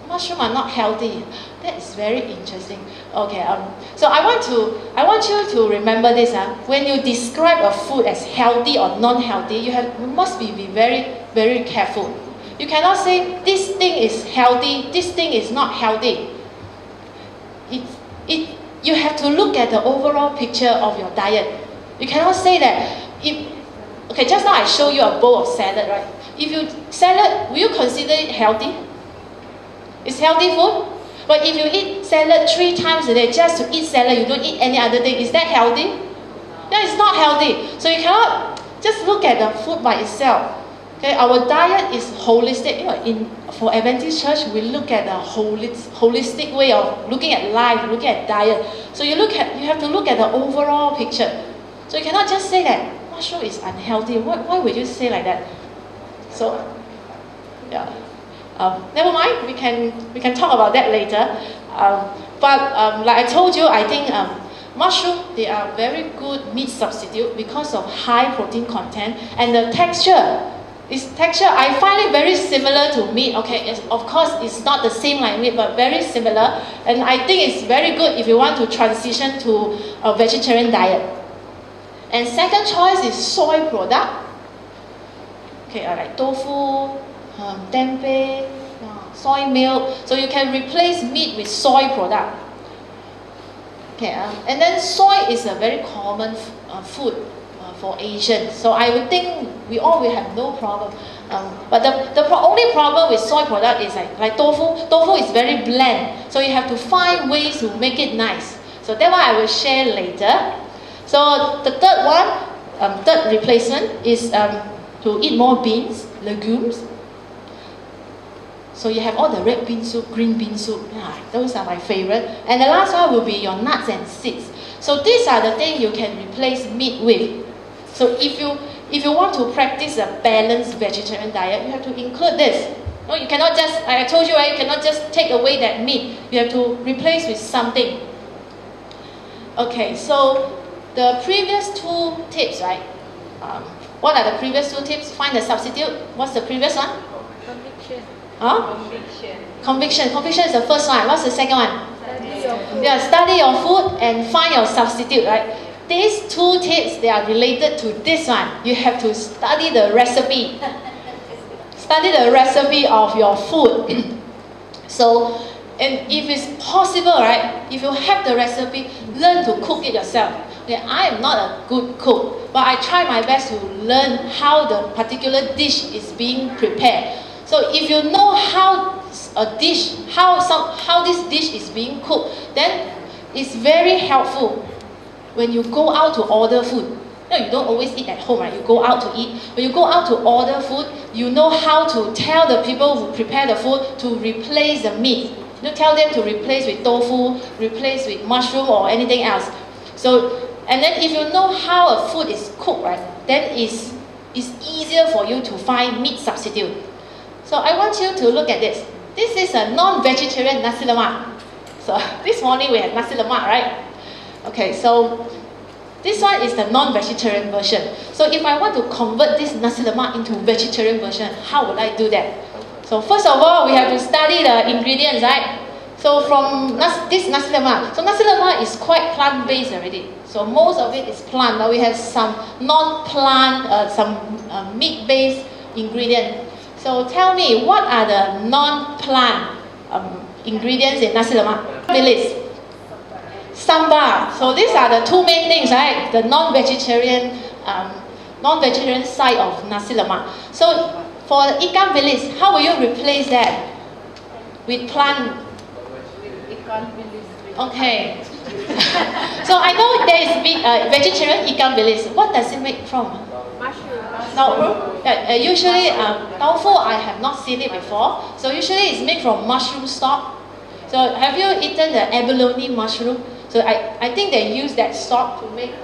Mushroom are not healthy. That is very interesting. Okay, so I want you to remember this. When you describe a food as healthy or non-healthy, you must be very, very careful. You cannot say this thing is healthy, this thing is not healthy. You have to look at the overall picture of your diet. You cannot say that okay, just now I show you a bowl of salad, right? If you salad, will you consider it healthy? It's healthy food. But if you eat salad 3 times a day just to eat salad, you don't eat any other thing, is that healthy? That is not healthy. So you cannot just look at the food by itself. Okay, our diet is holistic. For Adventist Church, we look at the holistic way of looking at life, looking at diet. So you have to look at the overall picture. So you cannot just say that mushroom is unhealthy. Why would you say like that? So, yeah. Never mind. We can talk about that later. But like I told you, I think mushroom, they are very good meat substitute because of high protein content and the texture. I find it very similar to meat. Okay, of course, it's not the same like meat, but very similar. And I think it's very good if you want to transition to a vegetarian diet. And second choice is soy product. Okay, like tofu, tempeh, soy milk. So you can replace meat with soy product. Okay, and then soy is a very common food for Asians. So I would think we all will have no problem. But the only problem with soy product is like tofu. Tofu is very bland. So you have to find ways to make it nice. So that one I will share later. So the third one, third replacement is to eat more beans, legumes. So you have all the red bean soup, green bean soup. Yeah, those are my favorite. And the last one will be your nuts and seeds. So these are the things you can replace meat with. So if you want to practice a balanced vegetarian diet, you have to include this. No, you cannot just, I told you, right, you cannot just take away that meat. You have to replace with something. Okay, so the previous 2 tips, right? What are the previous 2 tips? Find the substitute. What's the previous one? Conviction. Huh? Conviction. Conviction is the first one. What's the second one? Study your food. Yeah, study your food and find your substitute, right? These 2 tips, they are related to this one. You have to study the recipe. Study the recipe of your food. So, and if it's possible, right? If you have the recipe, learn to cook it yourself. Okay, I am not a good cook, but I try my best to learn how the particular dish is being prepared. So if you know how a dish, how this dish is being cooked, then it's very helpful when you go out to order food. You don't always eat at home, right? You go out to eat. When you go out to order food, you know how to tell the people who prepare the food to replace the meat. You tell them to replace with tofu, replace with mushroom or anything else. So, and then if you know how a food is cooked, right, then it's easier for you to find meat substitute. So I want you to look at this. This is a non-vegetarian nasi lemak. So this morning we had nasi lemak, right? Okay, so this one is the non-vegetarian version. So if I want to convert this nasi lemak into vegetarian version, how would I do that? So first of all, we have to study the ingredients, right? So from this nasi lemak, so nasi lemak is quite plant-based already. So most of it is plant. Now we have some non-plant, some meat-based ingredients. So tell me, what are the non-plant ingredients in nasi lemak? List. sambar. So these are the two main things, right? The non-vegetarian side of nasi lemak. So for ikan bilis, how will you replace that? With plant. Okay. So I know there is vegetarian ikan bilis. What does it make from? Mushroom. No, usually tofu I have not seen it before. So usually it's made from mushroom stock. So have you eaten the abalone mushroom? So I think they use that stock to make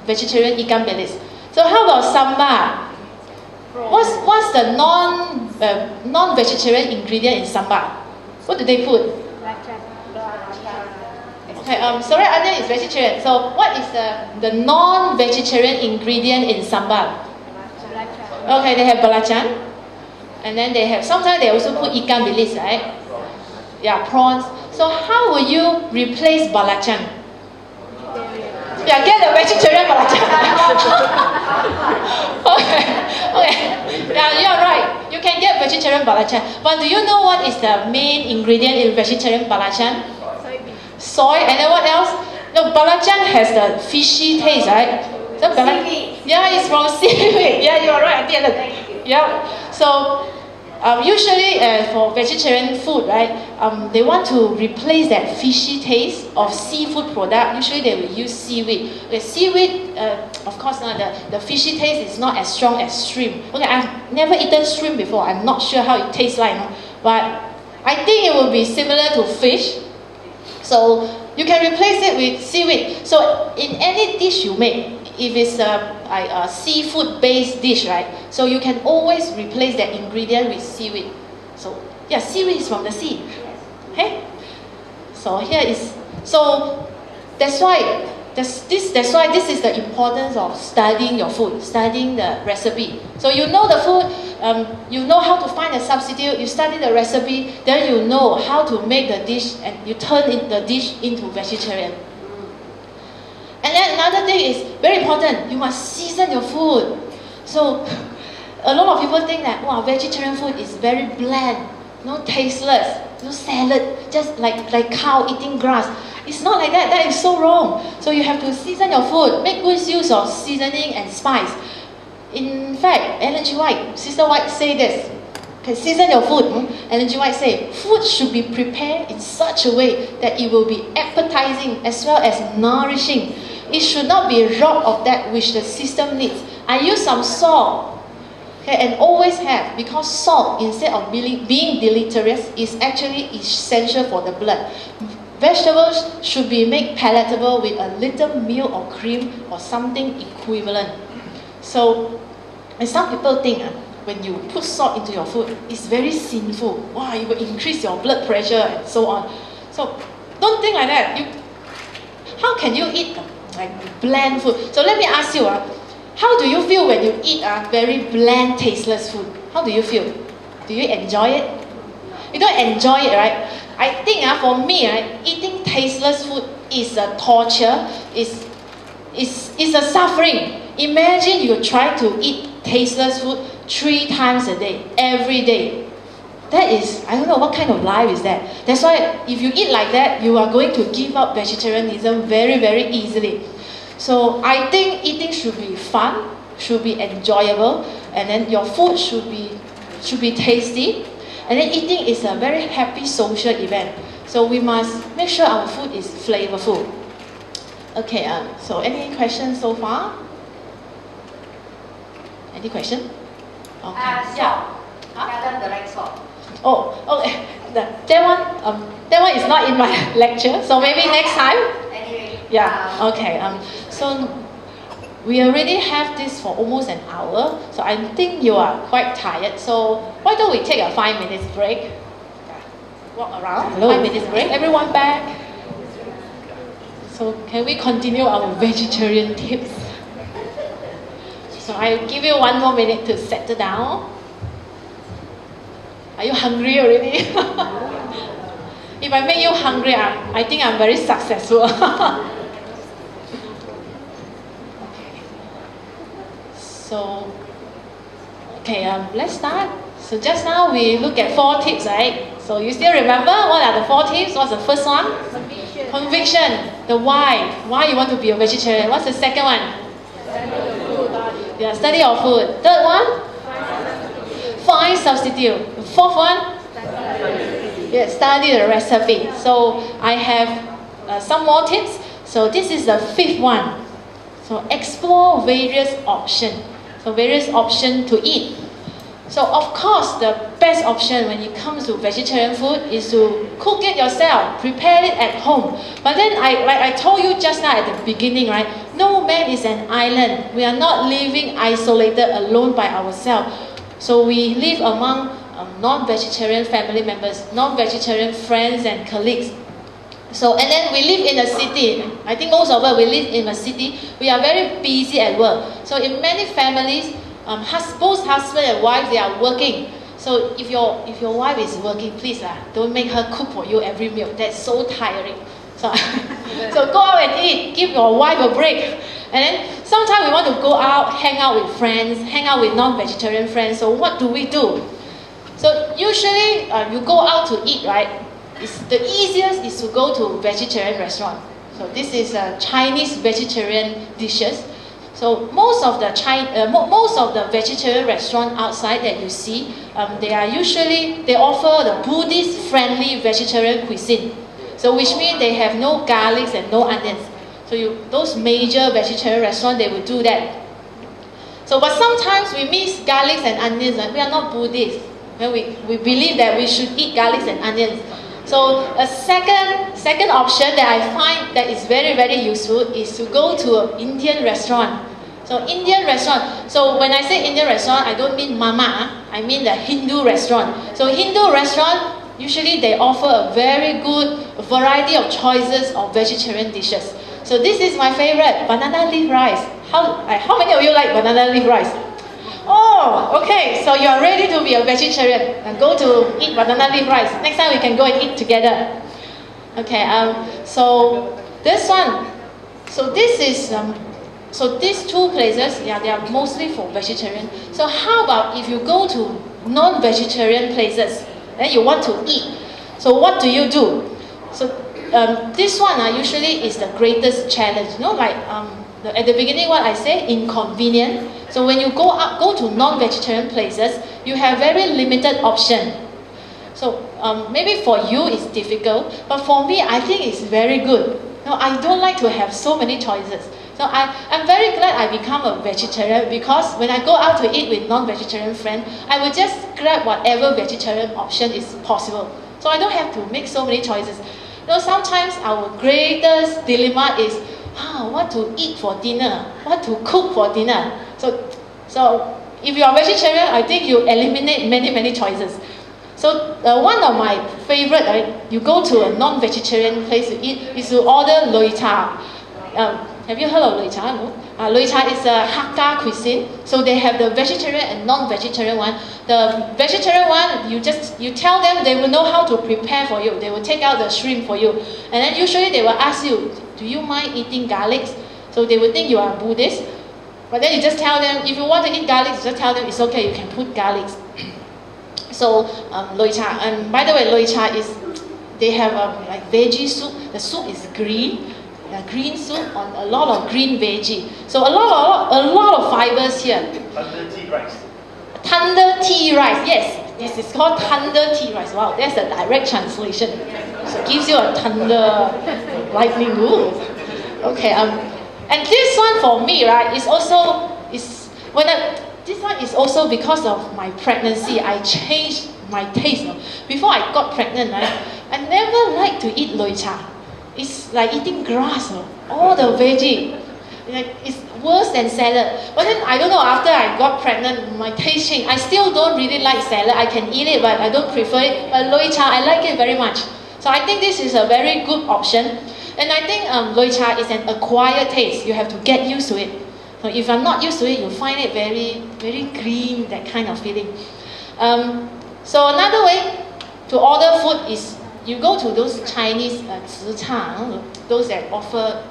vegetarian ikan bilis. So how about sambar? What's the non-vegetarian ingredient in sambar? What do they put? Okay, sorry, onion is vegetarian. So what is the non-vegetarian ingredient in sambar? Okay, they have belacan, and then they have, sometimes they also put ikan bilis, right? Yeah, prawns. So how will you replace belacan? Yeah, get a vegetarian belacan. okay. Yeah, you're right. You can get vegetarian belacan. But do you know what is the main ingredient in vegetarian belacan? Soy, and then what else? No, belacan has the fishy taste, right? So Seaweed. Yeah, it's from seaweed. Yeah, you are right. Yeah. So usually for vegetarian food, right? They want to replace that fishy taste of seafood product. Usually they will use seaweed. Okay, seaweed, of course, the fishy taste is not as strong as shrimp. Okay, I've never eaten shrimp before. I'm not sure how it tastes like, but I think it will be similar to fish. So you can replace it with seaweed. So in any dish you make, if it's a seafood-based dish, right? So you can always replace that ingredient with seaweed. So yeah, seaweed is from the sea. Okay. So here is that's why this is the importance of studying your food, studying the recipe. So you know the food, you know how to find a substitute. You study the recipe, then you know how to make the dish, and you turn the dish into vegetarian. And then another thing is very important. You must season your food. So a lot of people think that vegetarian food is very bland, tasteless, salad, just like cow eating grass. It's not like that. That is so wrong. So you have to season your food. Make good use of seasoning and spice. In fact, Sister White say this. Okay, season your food. Ellen G. White say, food should be prepared in such a way that it will be appetizing as well as nourishing. It should not be robbed of that which the system needs. I use some salt, okay, and always have, because salt, instead of being deleterious, is actually essential for the blood. Vegetables should be made palatable with a little milk or cream or something equivalent. So, and some people think when you put salt into your food, it's very sinful. Wow, it will increase your blood pressure and so on. So, don't think like that. How can you eat like bland food? So let me ask you, how do you feel when you eat very bland, tasteless food? How do you feel? Do you enjoy it? You don't enjoy it, right? I think for me, eating tasteless food is a torture, is a suffering. Imagine you try to eat tasteless food 3 times a day, every day. That is, I don't know what kind of life is that. That's why if you eat like that, you are going to give up vegetarianism very, very easily. So I think eating should be fun, should be enjoyable, and then your food should be tasty. And then eating is a very happy social event. So we must make sure our food is flavorful. Okay, so any questions so far? Any question? Okay. The right salt. Oh, okay. That one is not in my lecture, so maybe next time. Anyway. Yeah. Okay. So we already have this for almost an hour, so I think you are quite tired. So why don't we take a 5 minutes break? Walk around. Hello. 5 minutes break. Everyone back. So can we continue our vegetarian tips? So I'll give you 1 more minute to settle down. Are you hungry already? If I make you hungry, I think I'm very successful. Okay. So, let's start. So just now we look at 4 tips, right? So you still remember what are the 4 tips? What's the first one? Conviction. Conviction. The why. Why you want to be a vegetarian? What's the second one? Yeah, study of food. Third one? Find substitute. Fourth one? Yeah, study the recipe. So I have some more tips. So this is the fifth one. So explore various options. So various options to eat. So of course, the best option when it comes to vegetarian food is to cook it yourself, prepare it at home. But then, like I told you just now at the beginning, right? No man is an island. We are not living isolated, alone by ourselves. So we live among non-vegetarian family members, non-vegetarian friends and colleagues. So, and then we live in a city. I think most of us, we live in a city. We are very busy at work. So in many families, both husband and wife, they are working. So if your wife is working, please don't make her cook for you every meal. That's so tiring. So, so go out and eat. Give your wife a break. And then sometimes we want to go out, hang out with friends, hang out with non-vegetarian friends. So what do we do? So usually you go out to eat, right? The easiest is to go to vegetarian restaurant. So this is Chinese vegetarian dishes. So most of the vegetarian restaurant outside that you see, they offer the Buddhist-friendly vegetarian cuisine. So which means they have no garlics and no onions. So those major vegetarian restaurants, they will do that. So but sometimes we miss garlics and onions. We are not Buddhists. We believe that we should eat garlics and onions. So a second option that I find that is very, very useful is to go to an Indian restaurant. So Indian restaurant. So when I say Indian restaurant, I don't mean mama. I mean the Hindu restaurant. So Hindu restaurant, usually they offer a very good variety of choices of vegetarian dishes. So this is my favorite, banana leaf rice. How many of you like banana leaf rice? Oh, okay. So you are ready to be a vegetarian and go to eat banana leaf rice. Next time we can go and eat together. Okay. So this one. So this is. So these two places, yeah, they are mostly for vegetarian. So how about if you go to non-vegetarian places, then you want to eat? So what do you do? So this one usually is the greatest challenge. You know, like at the beginning, what I say, inconvenient. So when you go to non-vegetarian places, you have very limited option. So maybe for you it's difficult, but for me, I think it's very good. No, I don't like to have so many choices. So I'm very glad I become a vegetarian, because when I go out to eat with non-vegetarian friends, I will just grab whatever vegetarian option is possible. So I don't have to make so many choices. You know, sometimes our greatest dilemma is what to eat for dinner, what to cook for dinner. So if you are vegetarian, I think you eliminate many choices. So one of my favorite, you go to a non-vegetarian place to eat, is to order Loi Cha. Have you heard of Loi Cha? No? Loi Cha is a Hakka cuisine. So they have the vegetarian and non-vegetarian one. The vegetarian one, you tell them, they will know how to prepare for you. They will take out the shrimp for you. And then usually they will ask you, do you mind eating garlic? So they will think you are Buddhist. But then you just tell them, if you want to eat garlic, you just tell them it's okay, you can put garlic. So Loi Cha, and by the way, Loi Cha is, they have like veggie soup. The soup is green. Green soup on a lot of green veggie. So a lot of fibers here. Thunder tea rice. Thunder tea rice, yes. Yes, it's called thunder tea rice. Wow, that's the direct translation. So it gives you a thunder lightning. Ooh. Okay, and this one for me, right, this one is also because of my pregnancy. I changed my taste. Before I got pregnant, right, I never liked to eat Loi Cha. It's like eating grass, all the veggie. It's worse than salad. But then, I don't know, after I got pregnant, my taste changed. I still don't really like salad. I can eat it, but I don't prefer it. But Loi Cha, I like it very much. So I think this is a very good option. And I think Loi Cha is an acquired taste. You have to get used to it. So if you're not used to it, you'll find it very, very green, that kind of feeling. So another way to order food is, you go to those Chinese those that offer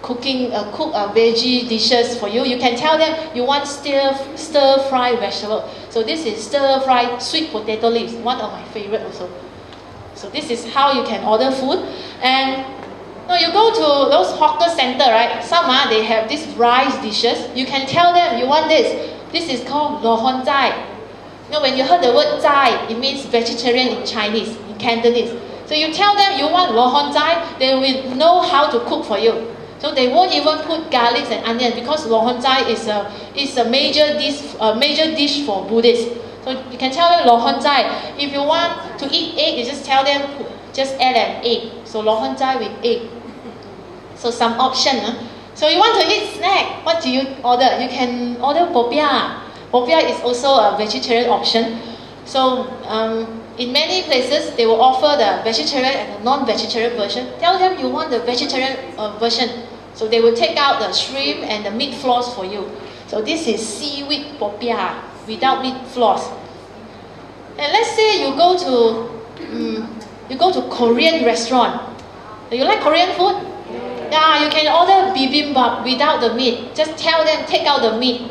cook veggie dishes for you. You can tell them you want stir-fried vegetable. So this is stir-fried sweet potato leaves, one of my favorite also. So this is how you can order food. And No, you go to those hawker center, right? Some they have these rice dishes. You can tell them you want this. This is called lo hon zai. You know, when you heard the word zai, it means vegetarian in Chinese, in Cantonese. So you tell them you want lo hon zai, they will know how to cook for you. So they won't even put garlics and onion because lo hon zai is a major dish for Buddhists. So you can tell them lo hon zai. If you want to eat egg, you just tell them just add an egg. So lo hon zai with egg. So some option. So you want to eat snack, what do you order? You can order popiah. Popiah is also a vegetarian option. So in many places, they will offer the vegetarian and the non-vegetarian version. Tell them you want the vegetarian version. So they will take out the shrimp and the meat floss for you. So this is seaweed popiah without meat floss. And let's say you go to Korean restaurant. Do you like Korean food? Yeah, you can order bibimbap without the meat. Just tell them take out the meat.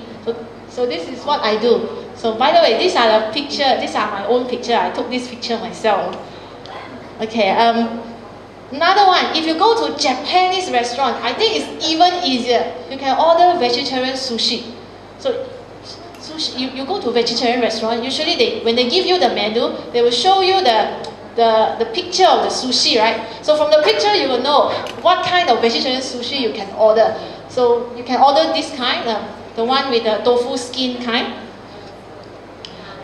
So this is what I do. So by the way, these are the picture. These are my own picture. I took this picture myself. Okay. Another one. If you go to Japanese restaurant, I think it's even easier. You can order vegetarian sushi. So sushi, you go to vegetarian restaurant. Usually when they give you the menu, they will show you the picture of the sushi, right? So from the picture, you will know what kind of vegetarian sushi you can order. So you can order this kind, the one with the tofu skin kind.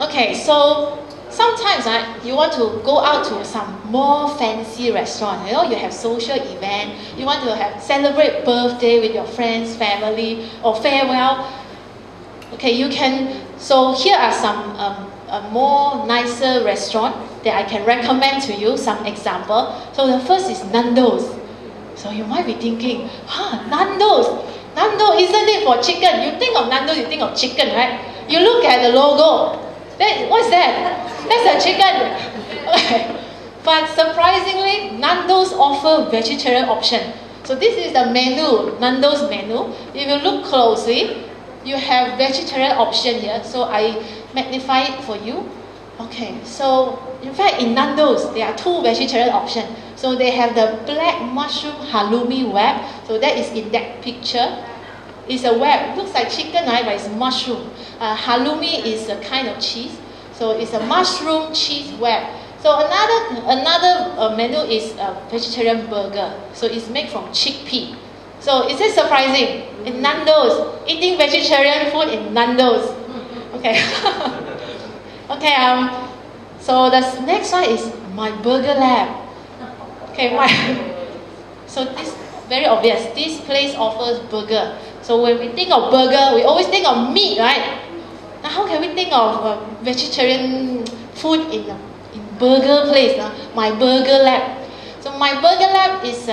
Okay, so sometimes you want to go out to some more fancy restaurant. You know, you have social event. You want to celebrate birthday with your friends, family, or farewell. Okay, you can. So here are some a more nicer restaurant that I can recommend to you. Some example. So the first is Nandos. So you might be thinking, Nandos. Nando, isn't it for chicken? You think of Nandos, you think of chicken, right? You look at the logo. What's that? That's a chicken. Okay. But surprisingly, Nandos offer vegetarian option. So this is the menu, Nandos menu. If you look closely, you have vegetarian option here. So I magnify it for you. Okay, so in fact in Nandos, there are two vegetarian options. So they have the black mushroom halloumi wrap. So that is in that picture. It's a wrap. It looks like chicken, right? But it's mushroom. Halloumi is a kind of cheese. So it's a mushroom cheese wrap. So another menu is a vegetarian burger. So it's made from chickpea. So is it surprising? In Nandos, eating vegetarian food in Nandos. Okay. Okay. So the next one is my burger lab. Okay, so this very obvious. This place offers burger. So when we think of burger, we always think of meat, right? Now how can we think of vegetarian food in burger place? My burger lab. So my burger lab is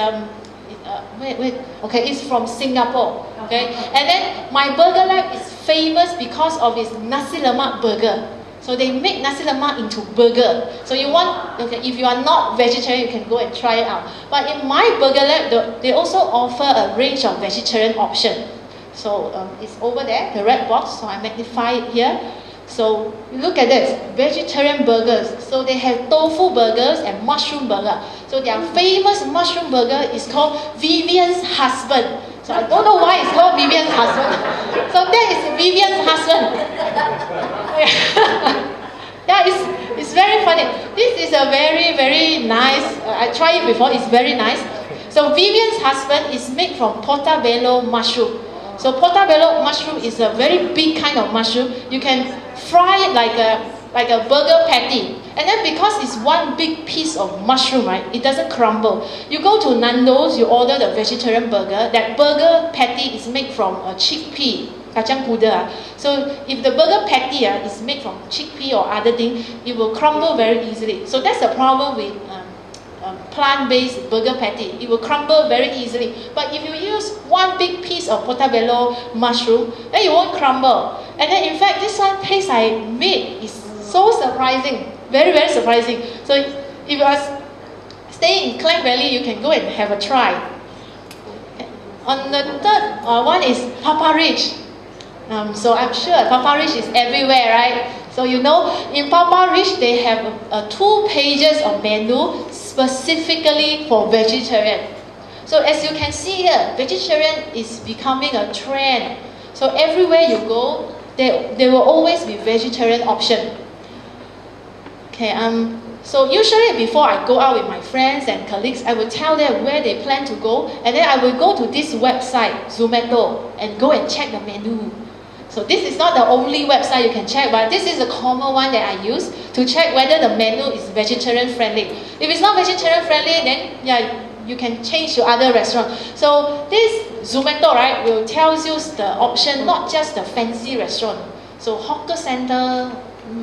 okay, it's from Singapore. Okay, and then my burger lab is famous because of its nasi lemak burger. So they make nasi lemak into burger. So if you are not vegetarian, you can go and try it out. But in my burger lab, they also offer a range of vegetarian options. So it's over there, the red box. So I magnify it here. So look at this, vegetarian burgers. So they have tofu burgers and mushroom burger. So their famous mushroom burger is called Vivian's Husband. So I don't know why it's called Vivian's Husband. So that is Vivian's husband. Yeah, it's very funny. This is a very, very nice, I tried it before, it's very nice. So Vivian's Husband is made from portobello mushroom. So portobello mushroom is a very big kind of mushroom. You can fry it like a burger patty. And then because it's one big piece of mushroom, right, it doesn't crumble. You go to Nandos, you order the vegetarian burger. That burger patty is made from a chickpea, kacang puda. So if the burger patty is made from chickpea or other thing, it will crumble very easily. So that's the problem with plant-based burger patty. It will crumble very easily. But if you use one big piece of portobello mushroom, then it won't crumble. And then in fact, this one taste I made is so surprising. Very, very surprising. So if you are staying in Klang Valley, you can go and have a try. On the third one is Papa Rich. So I'm sure Papa Rich is everywhere, right? So you know, in Papa Rich, they have 2 pages of menu specifically for vegetarian. So as you can see here, vegetarian is becoming a trend. So everywhere you go, there will always be vegetarian option. Okay, so usually before I go out with my friends and colleagues, I will tell them where they plan to go, and then I will go to this website, Zomato, and go and check the menu. So this is not the only website you can check, but this is a common one that I use to check whether the menu is vegetarian friendly. If it's not vegetarian friendly, then yeah, you can change to other restaurant. So this Zomato, right, will tell you the option, not just the fancy restaurant. So hawker center,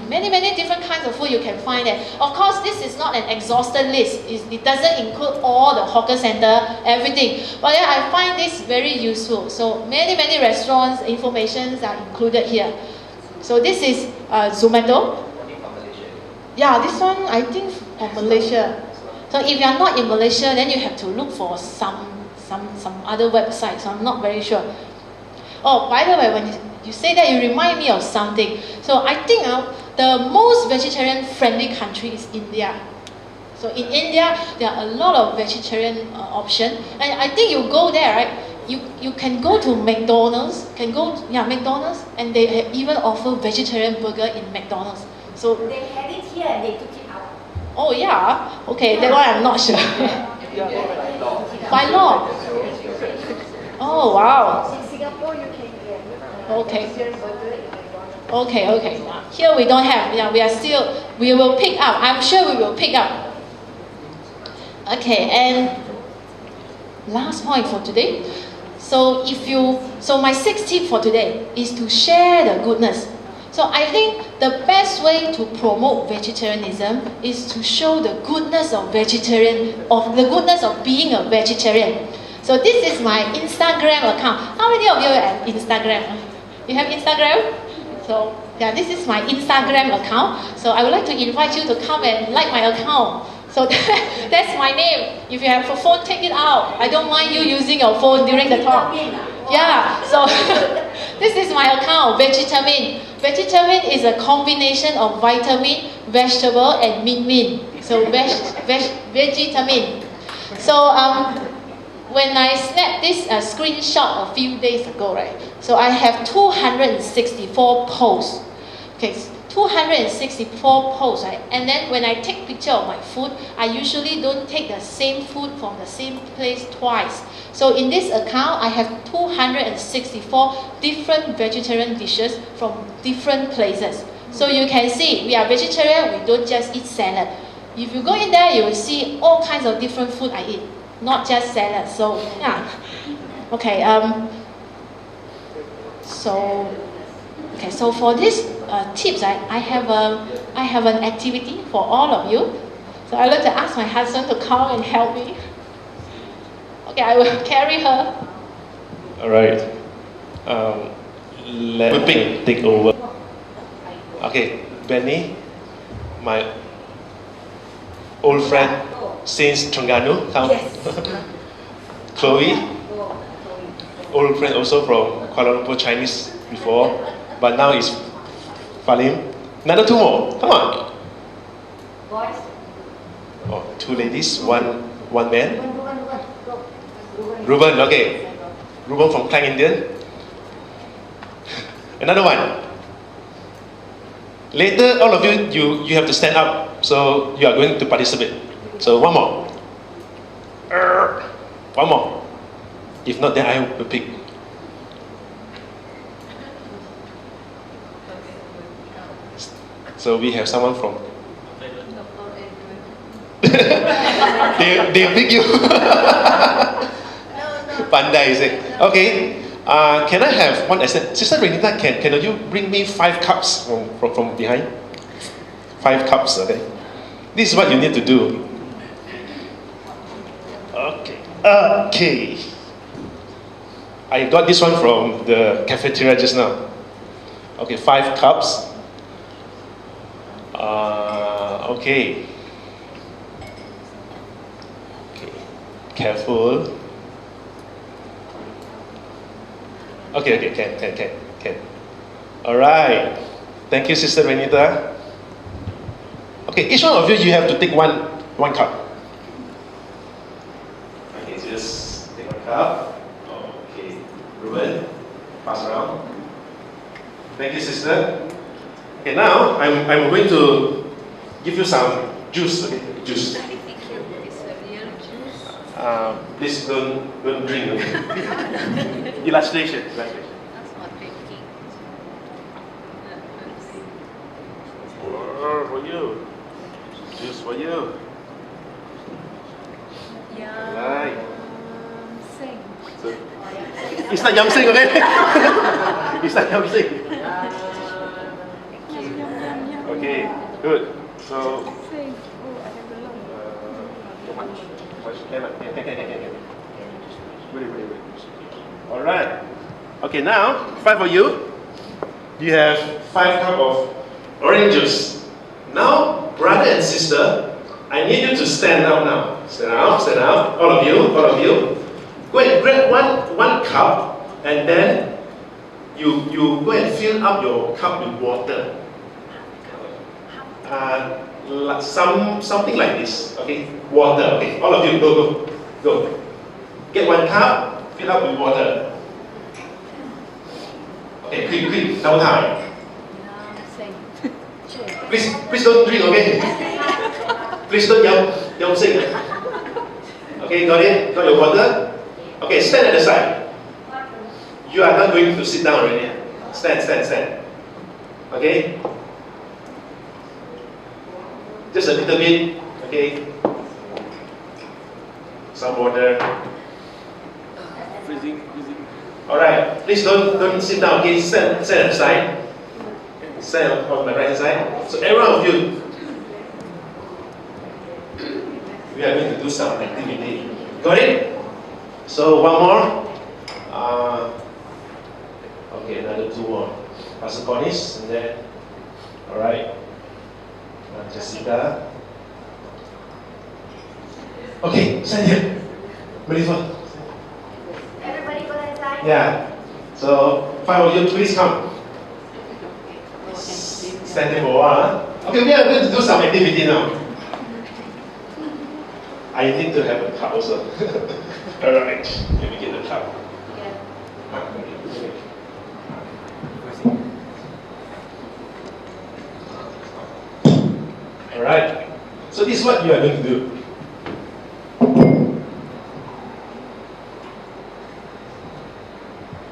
many different kinds of food you can find there. Of course, this is not an exhausted list. It doesn't include all the hawker center, everything. But yeah, I find this very useful. So many restaurants, informations are included here. So this is Zomato. Yeah, this one I think from Malaysia. So if you are not in Malaysia, then you have to look for some other website. So I'm not very sure. Oh, by the way, when you say that, you remind me of something. So I think the most vegetarian-friendly country is India. So in India, there are a lot of vegetarian options. And I think you go there, right? You can go to McDonald's, McDonald's, and they even offer vegetarian burger in McDonald's. So They had it here and they took it out. oh yeah, okay, that one I'm not sure. By law. Oh wow. In Singapore, you can get Okay. vegetarian burger in McDonald's. Okay. Here we don't have. Yeah, we will pick up. I'm sure we will pick up. Okay, and last point for today. So my sixth tip for today is to share the goodness. So I think the best way to promote vegetarianism is to show the goodness of the goodness of being a vegetarian. So this is my Instagram account. How many of you have Instagram? You have Instagram? So yeah, this is my Instagram account. So I would like to invite you to come and like my account. So that's my name. If you have a phone, take it out. I don't mind you using your phone during the talk. Yeah, so this is my account, Vegetamin. Vegetamin is a combination of vitamin, vegetable, and min. So Vegetamin. So when I snapped this screenshot a few days ago, right? So I have 264 posts. Okay, 264 posts, right? And then when I take picture of my food, I usually don't take the same food from the same place twice. So in this account, I have 264 different vegetarian dishes from different places. So you can see, we are vegetarian, we don't just eat salad. If you go in there, you will see all kinds of different food I eat, not just salad. So yeah, okay. So for this tips, I have an activity for all of you. So I'd like to ask my husband to come and help me. Okay, I will carry her. All right. Let me take over. Okay, Benny, my old friend since Terengganu, come. Yes. Chloe, old friend also from Kuala Lumpur, Chinese before, but now is Falim. Another two more, come on. Boys. Oh, two ladies, one man. Ruben. Ruben, okay. Ruben from Klang Indian. Another one. Later, all of you have to stand up, so you are going to participate. So one more. One more. If not, then I will pick. So we have someone from. they pick you. Pandai, is it? Okay. Can I have one asset? Sister Renita, can you bring me 5 cups from behind? 5 cups, okay? This is what you need to do. Okay. I got this one from the cafeteria just now. Okay, 5 cups. Okay. Careful. Okay, can. Alright. Thank you, Sister Renita. Okay, each one of you have to take one cup. Okay, just cup. Okay. Ruben, pass around. Thank you, sister. Okay, now I'm going to give you some juice. Okay, juice. Please don't drink. Okay? Illustration. That's not drinking. For you. Juice for you. Yeah. Right. Sing. So, it's not yam sing, okay? It's not yam sing. Okay, good. So, Sing. Oh, I have a long. how much? Can. Really. All right. Okay, now 5 for you. You have 5 cups of orange juice. Now, brother and sister, I need you to stand up now. Stand up. All of you. Go and grab one cup, and then you go and fill up your cup with water. Something like this. Okay, water. Okay, all of you, go. Get 1 cup, fill up with water. Okay, quick, no time. Sing. Please don't drink, okay? Please don't yum sing. Okay, got it? Got your water? Okay, stand at the side. You are not going to sit down already. Stand. Okay? Just a little bit, okay? Some water. Freezing. Alright, please don't sit down, okay? Stand at the side. Stand on my right side. So every one of you, we are going to do some activity. Got it? So one more. Okay, another 2 more. Pastor Cornish, and then, alright. Jessica. Okay, stand here. Melissa. Everybody go inside. Yeah. So 5 of you, please come. Stand here for a while. Huh? Okay, we are going to do some activity now. I need to have a cup also. Alright, let me get the cup. Alright, so this is what you are going to do.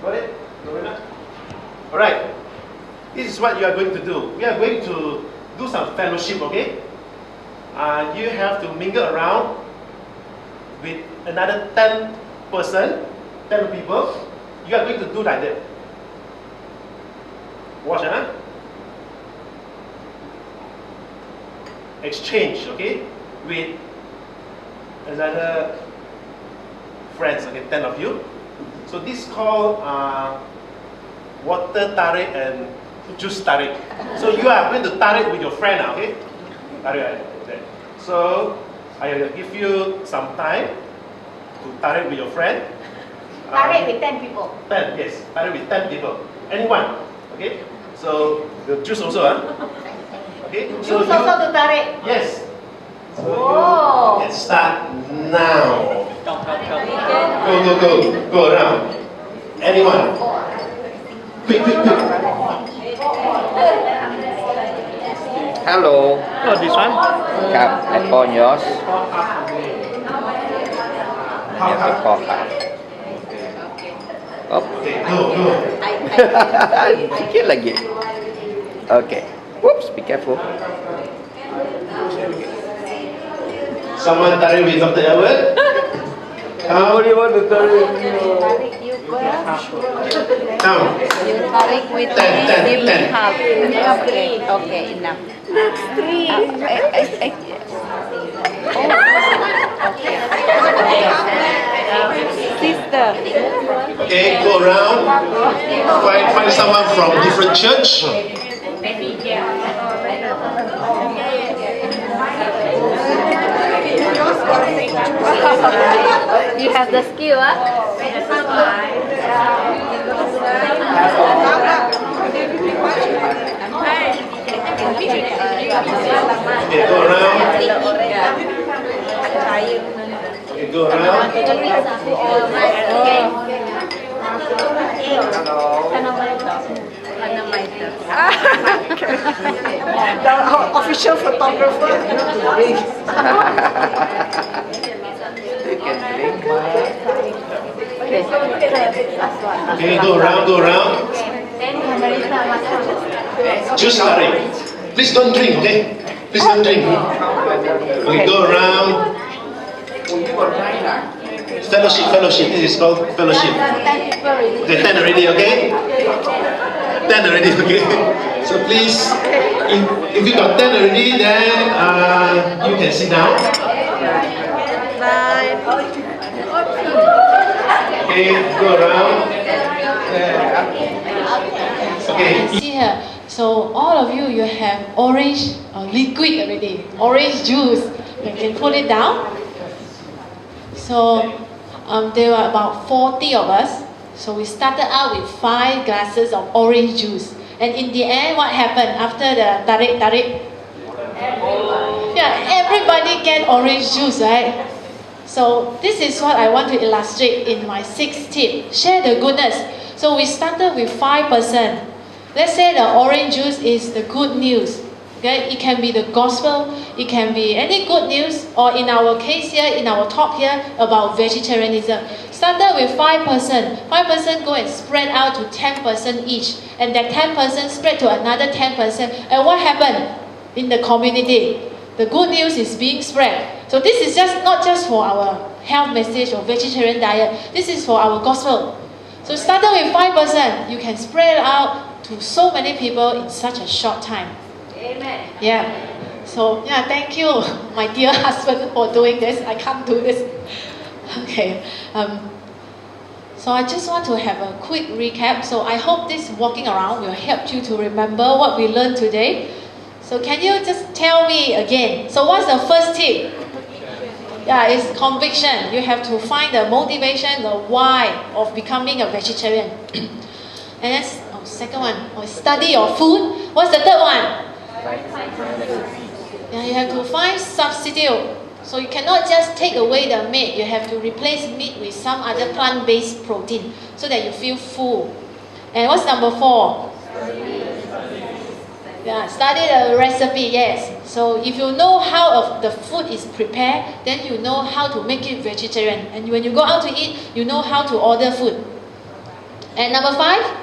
Got it? Alright, this is what you are going to do. We are going to do some fellowship, okay? You have to mingle around with another 10 people. You are going to do like that. Watch, huh? Exchange, okay, with another friends, okay, 10 of you. So this is called water tarik and juice tarik. So you are going to tarik with your friend, okay? Tarik. So I will give you some time to tarik with your friend. Tarik with 10 people. 10, yes. Tarik with 10 people. Anyone, okay? So the juice also, huh? Okay, so Juice also to tarik. yes. So Oh. you can start now. Come. Go around. Anyone? Quick. Hello. Oh, this one? Come, I phone yours. Nanti aku call kan. Op. Okay, go. Sikit lagi. Okay. Whoops, be careful. Someone tarik with Dr. Edward? Nobody want to tell you. Tarik you first. Come. You tarik with me. 10. Give me half. Okay, enough. Sister. Okay, go around. Find someone from different church. You have the skill, huh? Okay, go around. Okay, go around. The official photographer. You can drink. Okay, go around, go around. Juice tarik. Please don't drink, okay? Please don't drink. Okay, go around. Fellowship, fellowship. This is called fellowship. Okay, 10 already, okay? 10 already, okay? So please, if you got 10 already, then you can sit down. Okay, go around. Okay. See here. So all of you, you have orange liquid already. Orange juice. You can put it down. So there were about 40 of us. So we started out with 5 glasses of orange juice. And in the end, what happened after the tarik? Yeah, everybody get orange juice, right? So this is what I want to illustrate in my 6th tip. Share the goodness. So we started with 5%. Let's say the orange juice is the good news. Okay? It can be the gospel, it can be any good news, or in our case here, in our talk here, about vegetarianism. Started with 5%. 5% go and spread out to 10% each. And that 10% spread to another 10%. And what happened in the community? The good news is being spread. So this is just not just for our health message or vegetarian diet. This is for our gospel. So started with 5%, you can spread out to so many people in such a short time. Amen. Yeah. So yeah, thank you, my dear husband, for doing this. I can't do this. Okay. So I just want to have a quick recap. So I hope this walking around will help you to remember what we learned today. So can you just tell me again? So what's the first tip? Yeah, it's conviction. You have to find the motivation, the why of becoming a vegetarian. And that's second one. Study your food. What's the third one? Yeah, you have to find substitute. So you cannot just take away the meat. You have to replace meat with some other plant-based protein so that you feel full. And what's number 4? Yeah, study the recipe, yes. So if you know how the food is prepared, then you know how to make it vegetarian. And when you go out to eat, you know how to order food. And number 5?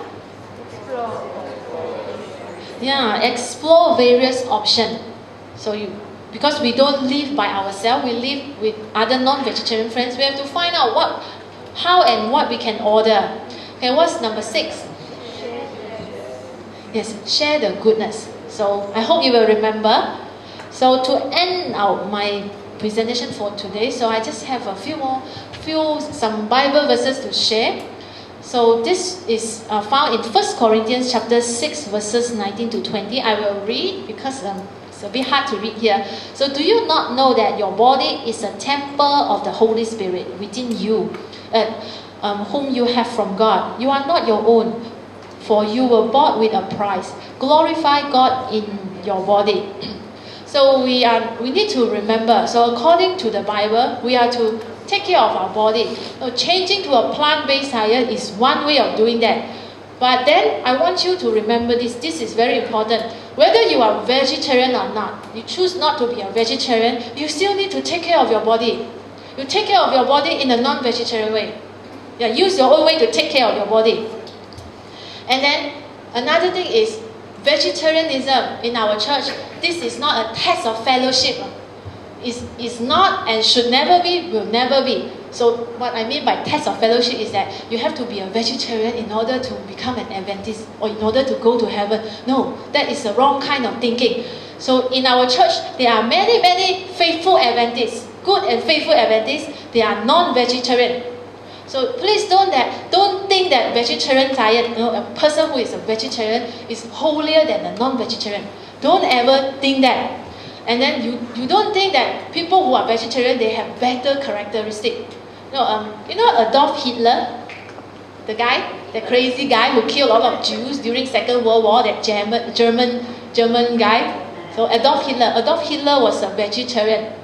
Yeah, explore various options. So because we don't live by ourselves, we live with other non-vegetarian friends, we have to find out how and what we can order. Okay, what's number 6? Yes, share the goodness. So I hope you will remember. So to end out my presentation for today, so I just have some Bible verses to share. So this is found in 1 Corinthians chapter 6 verses 19 to 20. I will read because it's a bit hard to read here. So do you not know that your body is a temple of the Holy Spirit within you, whom you have from God? You are not your own, for you were bought with a price. Glorify God in your body. So we need to remember. So according to the Bible, we are to take care of our body. So changing to a plant-based diet is one way of doing that. But then I want you to remember this. This is very important. Whether you are vegetarian or not, you choose not to be a vegetarian, you still need to take care of your body. You take care of your body in a non-vegetarian way. Yeah, use your own way to take care of your body. And then another thing is vegetarianism in our church. This is not a test of fellowship. It's not and should never be, will never be. So what I mean by test of fellowship is that you have to be a vegetarian in order to become an Adventist or in order to go to heaven. No, that is the wrong kind of thinking. So in our church, there are many, many faithful Adventists, good and faithful Adventists. They are non-vegetarian. So please don't think that vegetarian diet, a person who is a vegetarian is holier than a non-vegetarian. Don't ever think that. And then you don't think that people who are vegetarian, they have better characteristics. You know Adolf Hitler, the crazy guy who killed a lot of Jews during Second World War, that German guy. So Adolf Hitler was a vegetarian.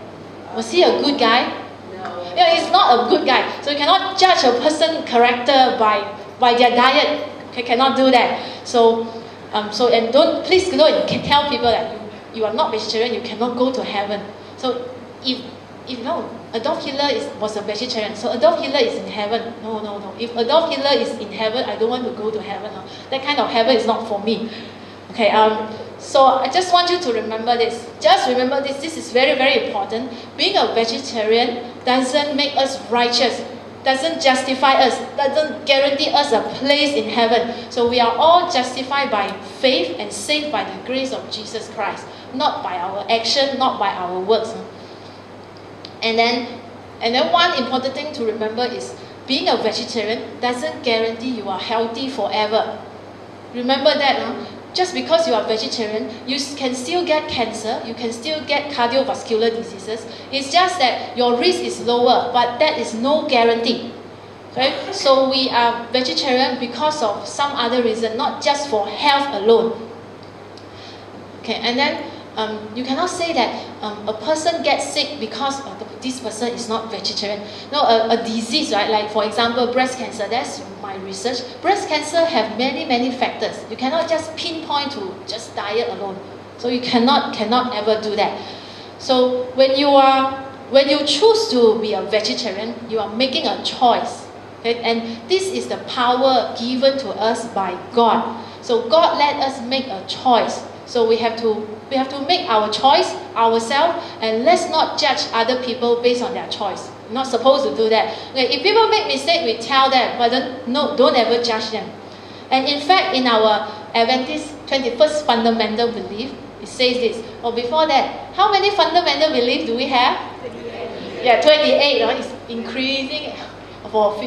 Was he a good guy? he's not a good guy. So you cannot judge a person's character by their diet. Okay, cannot do that. So, and please don't tell people that you are not vegetarian, you cannot go to heaven. So if no, Adolf Hitler was a vegetarian, so Adolf Hitler is in heaven. No. If Adolf Hitler is in heaven, I don't want to go to heaven. No. That kind of heaven is not for me. Okay, so I just want you to remember this. Just remember this. This is very, very important. Being a vegetarian doesn't make us righteous, doesn't justify us, doesn't guarantee us a place in heaven. So we are all justified by faith and saved by the grace of Jesus Christ, not by our action, not by our works. And then one important thing to remember is being a vegetarian doesn't guarantee you are healthy forever. Remember that. Just because you are vegetarian, you can still get cancer, you can still get cardiovascular diseases. It's just that your risk is lower, but that is no guarantee. Okay? So we are vegetarian because of some other reason, not just for health alone. Okay, and then you cannot say that a person gets sick because this person is not vegetarian. No, a disease, right? Like for example, breast cancer. That's my research. Breast cancer have many factors. You cannot just pinpoint to just diet alone. So you cannot ever do that. So when you choose to be a vegetarian, you are making a choice. Okay? And this is the power given to us by God. So God let us make a choice. So we have to make our choice ourselves, and let's not judge other people based on their choice. We're not supposed to do that. Okay, if people make mistakes, we tell them, but don't ever judge them. And in fact, in our Adventist 21st fundamental belief, it says this. Or before that, how many fundamental beliefs do we have? 28. Yeah, 28. Right? It's increasing for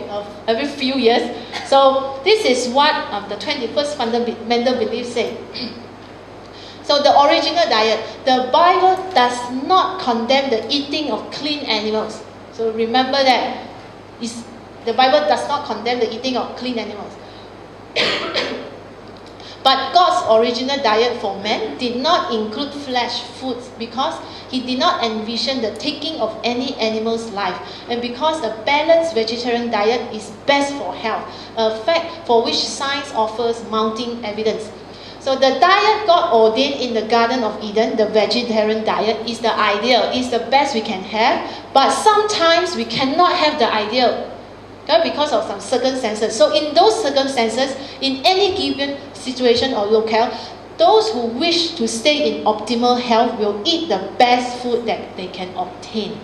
every few years. So this is what the 21st fundamental belief say. So the original diet, the Bible does not condemn the eating of clean animals. So remember that. The Bible does not condemn the eating of clean animals. But God's original diet for man did not include flesh foods because He did not envision the taking of any animal's life, and because a balanced vegetarian diet is best for health, a fact for which science offers mounting evidence. So the diet God ordained in the Garden of Eden, the vegetarian diet, is the ideal, is the best we can have, but sometimes we cannot have the ideal, okay, because of some circumstances. So in those circumstances, in any given situation or locale, those who wish to stay in optimal health will eat the best food that they can obtain.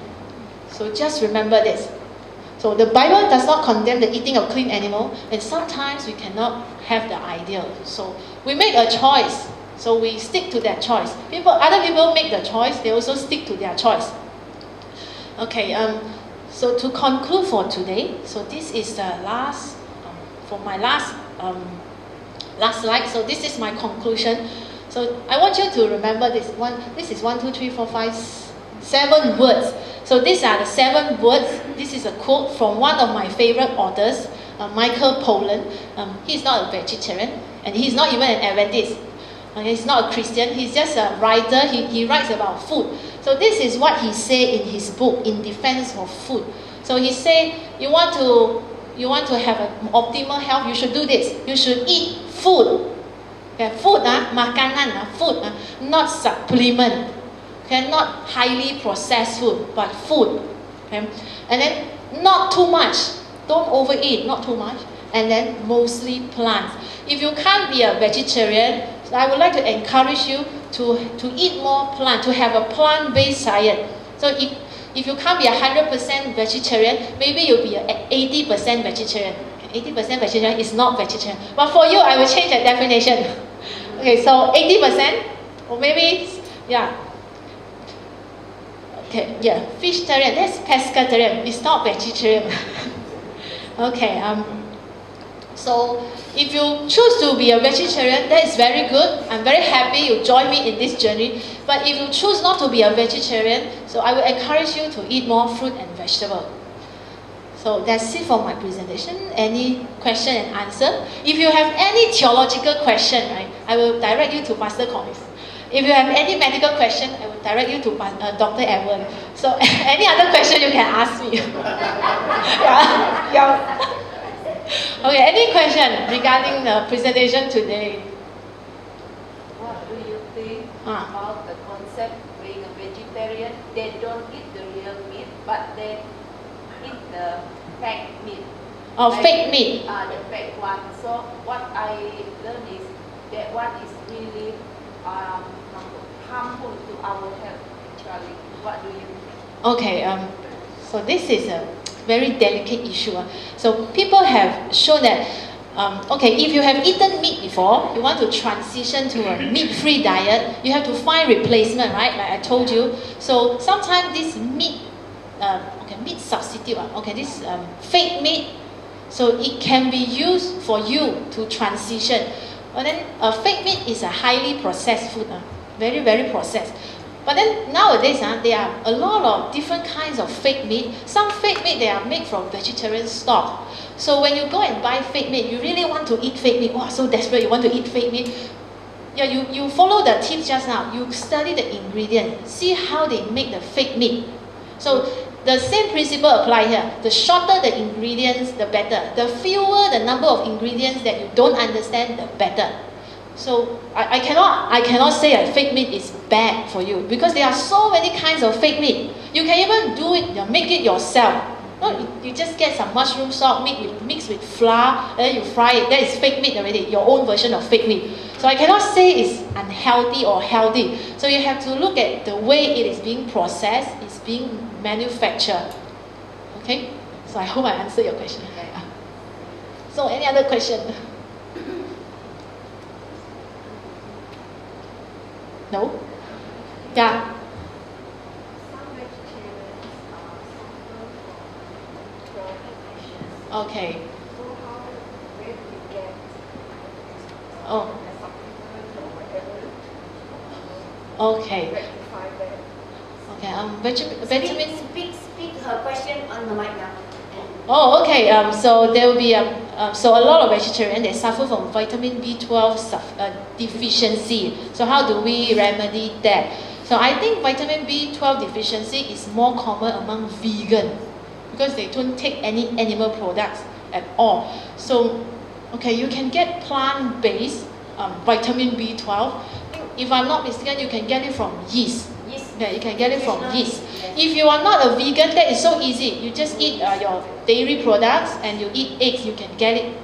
So just remember this. So the Bible does not condemn the eating of clean animal, and sometimes we cannot have the ideal. So we make a choice. So we stick to that choice. Other people make the choice, they also stick to their choice. Okay, so to conclude for today, so this is the last, for my last slide. So this is my conclusion. So I want you to remember this one. This is 1, 2, 3, 4, 5, 7 words. So these are the 7 words. This is a quote from one of my favorite authors, Michael Pollan. He's not a vegetarian, and he's not even an Adventist. He's not a Christian. He's just a writer. He writes about food. So this is what he said in his book, In Defense of Food. So he said, you want to have an optimal health, you should do this. You should eat food. Okay, food, makanan, food, not supplement. Okay, not highly processed food, but food. Okay, and then not too much. Don't overeat, not too much. And then mostly plants. If you can't be a vegetarian, I would like to encourage you to eat more plant, to have a plant-based diet. So if you can't be 100% vegetarian, maybe you'll be 80% vegetarian. 80% vegetarian is not vegetarian. But for you, I will change the definition. Okay, so 80%, or maybe, yeah. Okay, yeah, vegetarian, that's pescatarian, it's not vegetarian. Okay, so if you choose to be a vegetarian, that is very good. I'm very happy you join me in this journey. But if you choose not to be a vegetarian, so I will encourage you to eat more fruit and vegetable. So that's it for my presentation. Any question and answer? If you have any theological question, right, I will direct you to Pastor Collins. If you have any medical question, I will direct you to Dr. Evan. So any other question you can ask me. yeah. Okay, any question regarding the presentation today? What do you think about the concept being a vegetarian? They don't eat the real meat, but they eat the fake meat. Oh, fake meat. The fake one. So what I learned is that one is really harmful to our health. Actually, what do you think? Okay. So this is a very delicate issue. So people have shown that, okay, if you have eaten meat before, you want to transition to a meat-free diet, you have to find replacement, right? Like I told you. So sometimes this meat, meat substitute, this fake meat, so it can be used for you to transition. But then fake meat is a highly processed food, very, very processed. But then nowadays, there are a lot of different kinds of fake meat. Some fake meat, they are made from vegetarian stock. So when you go and buy fake meat, you really want to eat fake meat. Wow, so desperate, you want to eat fake meat. Yeah, you follow the tips just now. You study the ingredient, see how they make the fake meat. So the same principle apply here. The shorter the ingredients, the better. The fewer the number of ingredients that you don't understand, the better. So I cannot say that fake meat is bad for you, because there are so many kinds of fake meat. You can even do it, make it yourself. No, you just get some mushroom salt, mix with flour, and then you fry it. That is fake meat already, your own version of fake meat. So I cannot say it's unhealthy or healthy. So you have to look at the way it is being processed, it's being manufactured. Okay? So I hope I answered your question. So any other question? No? Yeah. Okay. Oh. Okay. Okay. Vitamin. Speak her question on the mic now. Oh, okay. So there will be so a lot of vegetarians, they suffer from vitamin B12 deficiency. So how do we remedy that? So I think vitamin B12 deficiency is more common among vegan, because they don't take any animal products at all. So, okay, you can get plant-based vitamin B12. If I'm not mistaken, you can get it from yeast. Yeah, you can get it from yeast. If you are not a vegan, that is so easy. You just eat your dairy products and you eat eggs, you can get it.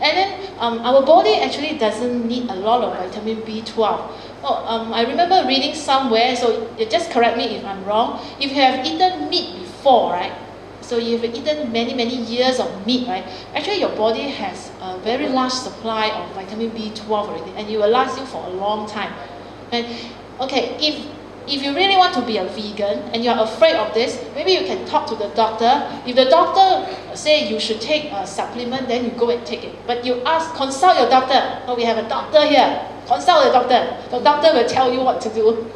And then our body actually doesn't need a lot of vitamin B12. Oh, I remember reading somewhere, so just correct me if I'm wrong. If you have eaten meat before, right? So you've eaten many years of meat, right? Actually, your body has a very large supply of vitamin B12 already, and it will last you for a long time. And okay, if you really want to be a vegan and you're afraid of this, maybe you can talk to the doctor. If the doctor say you should take a supplement, then you go and take it. But you consult your doctor. Oh, we have a doctor here. Consult the doctor. The doctor will tell you what to do.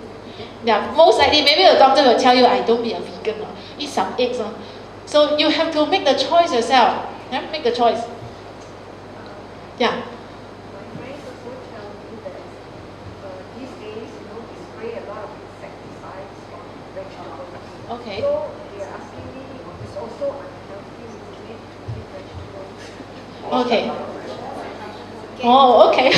Yeah, most likely, maybe the doctor will tell you, don't be a vegan. Eat some eggs. So you have to make the choice yourself. Yeah? Make the choice. Yeah. Okay. So they are asking me, it's also unhealthy to eat vegetables. Okay. Oh, okay.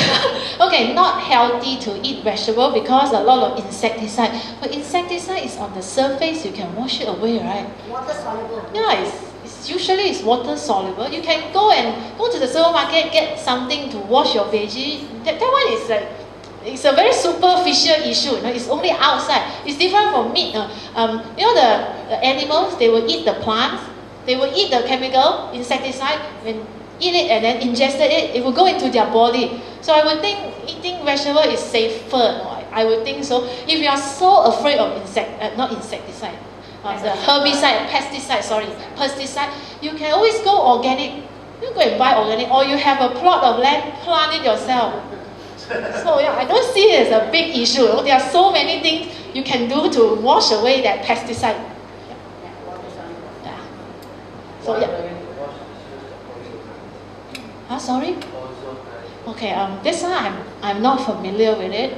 Okay, not healthy to eat vegetable because a lot of insecticide. But insecticide is on the surface, you can wash it away, right? Water soluble. Yeah, it's usually water soluble. You can go to the supermarket, get something to wash your veggie. That one is like, it's a very superficial issue. It's only outside. It's different from meat. The animals, they will eat the plants. They will eat the chemical insecticide. When eat it and then ingested it, it will go into their body. So I would think eating vegetable is safer. I would think so. If you are so afraid of not insecticide, the herbicide, pesticide, you can always go organic. You go and buy organic, or you have a plot of land, plant it yourself. So yeah, I don't see it as a big issue. There are so many things you can do to wash away that pesticide. Yeah. So yeah. Sorry? Okay, this one I'm not familiar with it.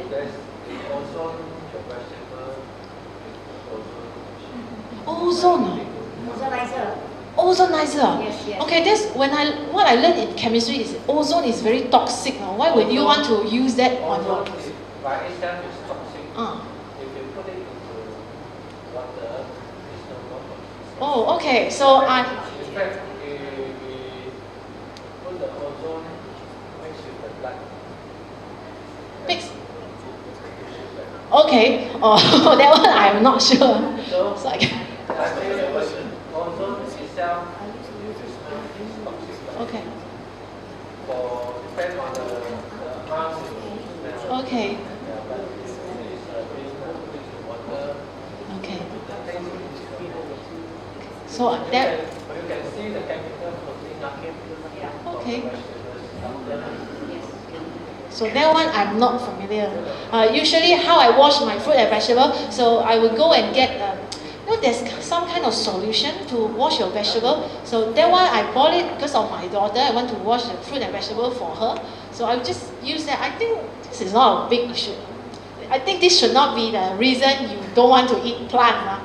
Ozone. Ozonizer. Ozonizer. Yes, yes. Okay, that's what I learned in chemistry is ozone is very toxic. No? Why would you want to use that on your? By itself is toxic. Ah. If you put it into water, it's no more toxic. Oh, okay. So In fact, we put the ozone mixed with the blood. mix. Okay. Oh, that one I'm not sure. So, It's like, I think the ozone itself is not toxic. okay. For depend on the amount you Okay. but if it's being put into water, Okay. you So that. can see the chemical floating up from Okay. the vegetables. So that one I'm not familiar. Usually how I wash my fruit and vegetable, so I will go and get, there's some kind of solution to wash your vegetable. So that one I bought it because of my daughter. I want to wash the fruit and vegetable for her. So I just use that. I think this is not a big issue. I think this should not be the reason you don't want to eat plant.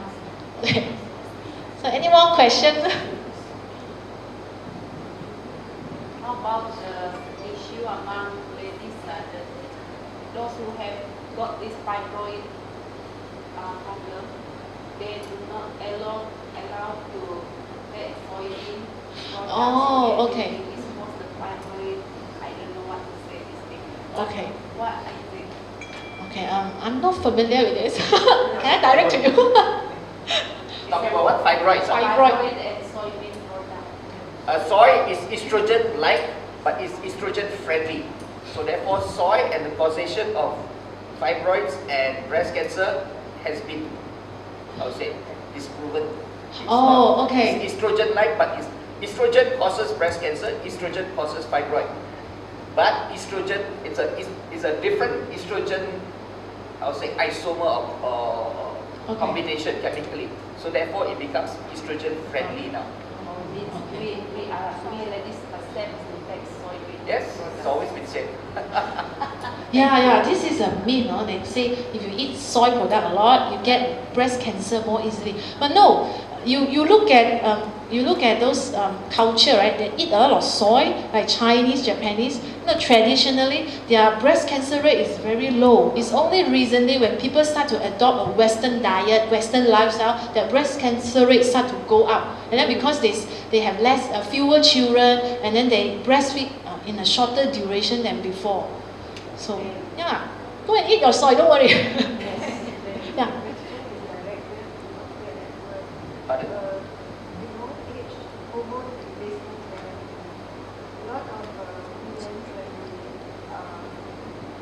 Okay. So any more questions? How about the issue among ladies, those who have got this fibroid problem, they do not allow to get soybean products. Oh, okay. It's most the fibroid. I don't know what to say this thing. Okay. What I think. Okay, I'm not familiar with this. Can I direct to you? Talking about what? Fibroids. Fibroid. And soybean product. Soy is estrogen-like, but it's estrogen-friendly. So therefore, soy and the causation of fibroids and breast cancer has been, I would say, disproven. Oh, okay. It's estrogen-like, but estrogen causes breast cancer, estrogen causes fibroid. But estrogen, it's a different estrogen, I would say, isomer or Okay. combination chemically. So therefore, it becomes estrogen-friendly now. We ladies accept to take soybean. Yes, it's always been said. Yeah, this is a myth. No? They say if you eat soy product a lot, you get breast cancer more easily. But no, you look at those culture, right? They eat a lot of soy, like Chinese, Japanese. Traditionally, their breast cancer rate is very low. It's only recently when people start to adopt a Western diet, Western lifestyle, that breast cancer rates start to go up. And then because they have fewer children, and then they breastfeed in a shorter duration than before. So yeah, go and eat your soy. Don't worry. Yeah. Age, hormone replacement therapy. A lot of women when they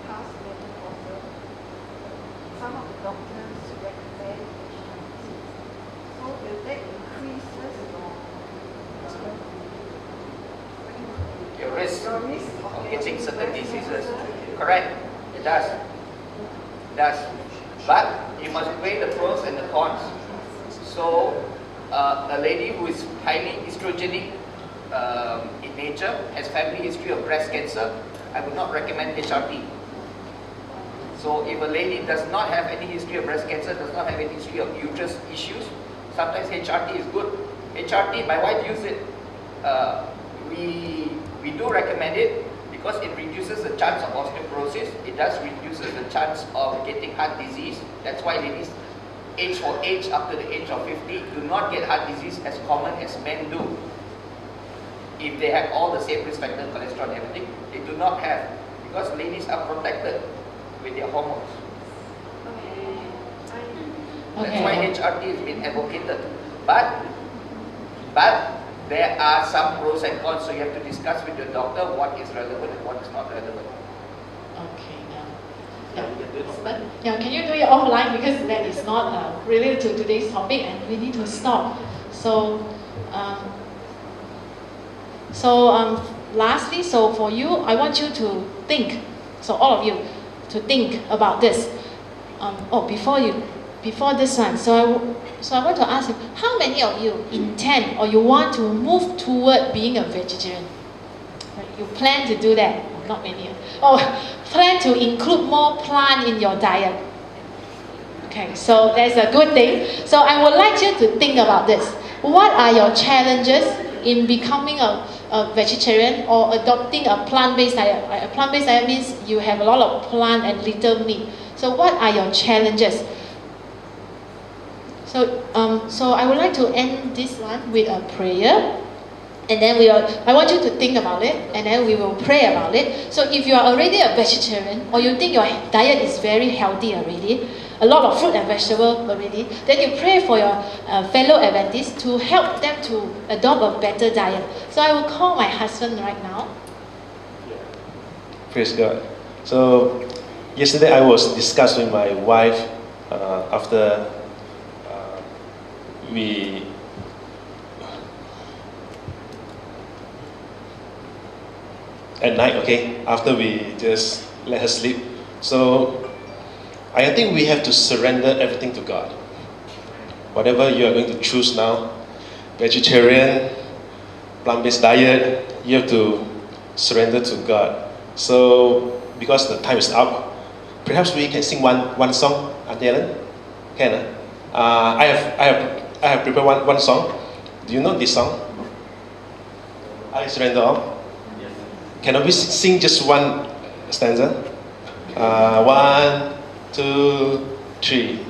pass menopause, some of the doctors recommend HRT. So will that increases Your risk your risk of getting certain diseases. Correct, it does. It does. But you must weigh the pros and the cons. So, a lady who is highly estrogenic in nature, has family history of breast cancer, I would not recommend HRT. So if a lady does not have any history of breast cancer, does not have any history of uterus issues, sometimes HRT is good. HRT, my wife used it. We do recommend it because it reduces the chance of osteoporosis. It does reduces the chance of getting heart disease. That's why ladies age for age up to the age of 50 do not get heart disease as common as men do. If they have all the same risk factor, cholesterol and everything, they do not have, because ladies are protected with their hormones. That's why HRT has been advocated. But there are some pros and cons, so you have to discuss with your doctor what is relevant and what is not relevant. Okay. But can you do it offline, because that is not related to today's topic and we need to stop. So, lastly, so for you, I want you to think. So all of you, to think about this. Before this one, so I want to ask you, how many of you intend or you want to move toward being a vegetarian? You plan to do that? Not many. Plan to include more plant in your diet. Okay, so that's a good thing. So I would like you to think about this. What are your challenges in becoming a vegetarian or adopting a plant-based diet? A plant-based diet means you have a lot of plant and little meat. So what are your challenges? So I would like to end this one with a prayer. And then I want you to think about it, and then we will pray about it. So if you are already a vegetarian, or you think your diet is very healthy already, a lot of fruit and vegetable already, then you pray for your fellow Adventists to help them to adopt a better diet. So I will call my husband right now. Praise God. So yesterday I was discussing with my wife after we at night, okay, after we just let her sleep. So I think we have to surrender everything to God. Whatever you are going to choose now, vegetarian, plant-based diet, you have to surrender to God. So because the time is up, perhaps we can sing one song, Auntie Ellen? Can I have prepared one song. Do you know this song? I surrender all. Can we sing just one stanza? 1, 2, 3.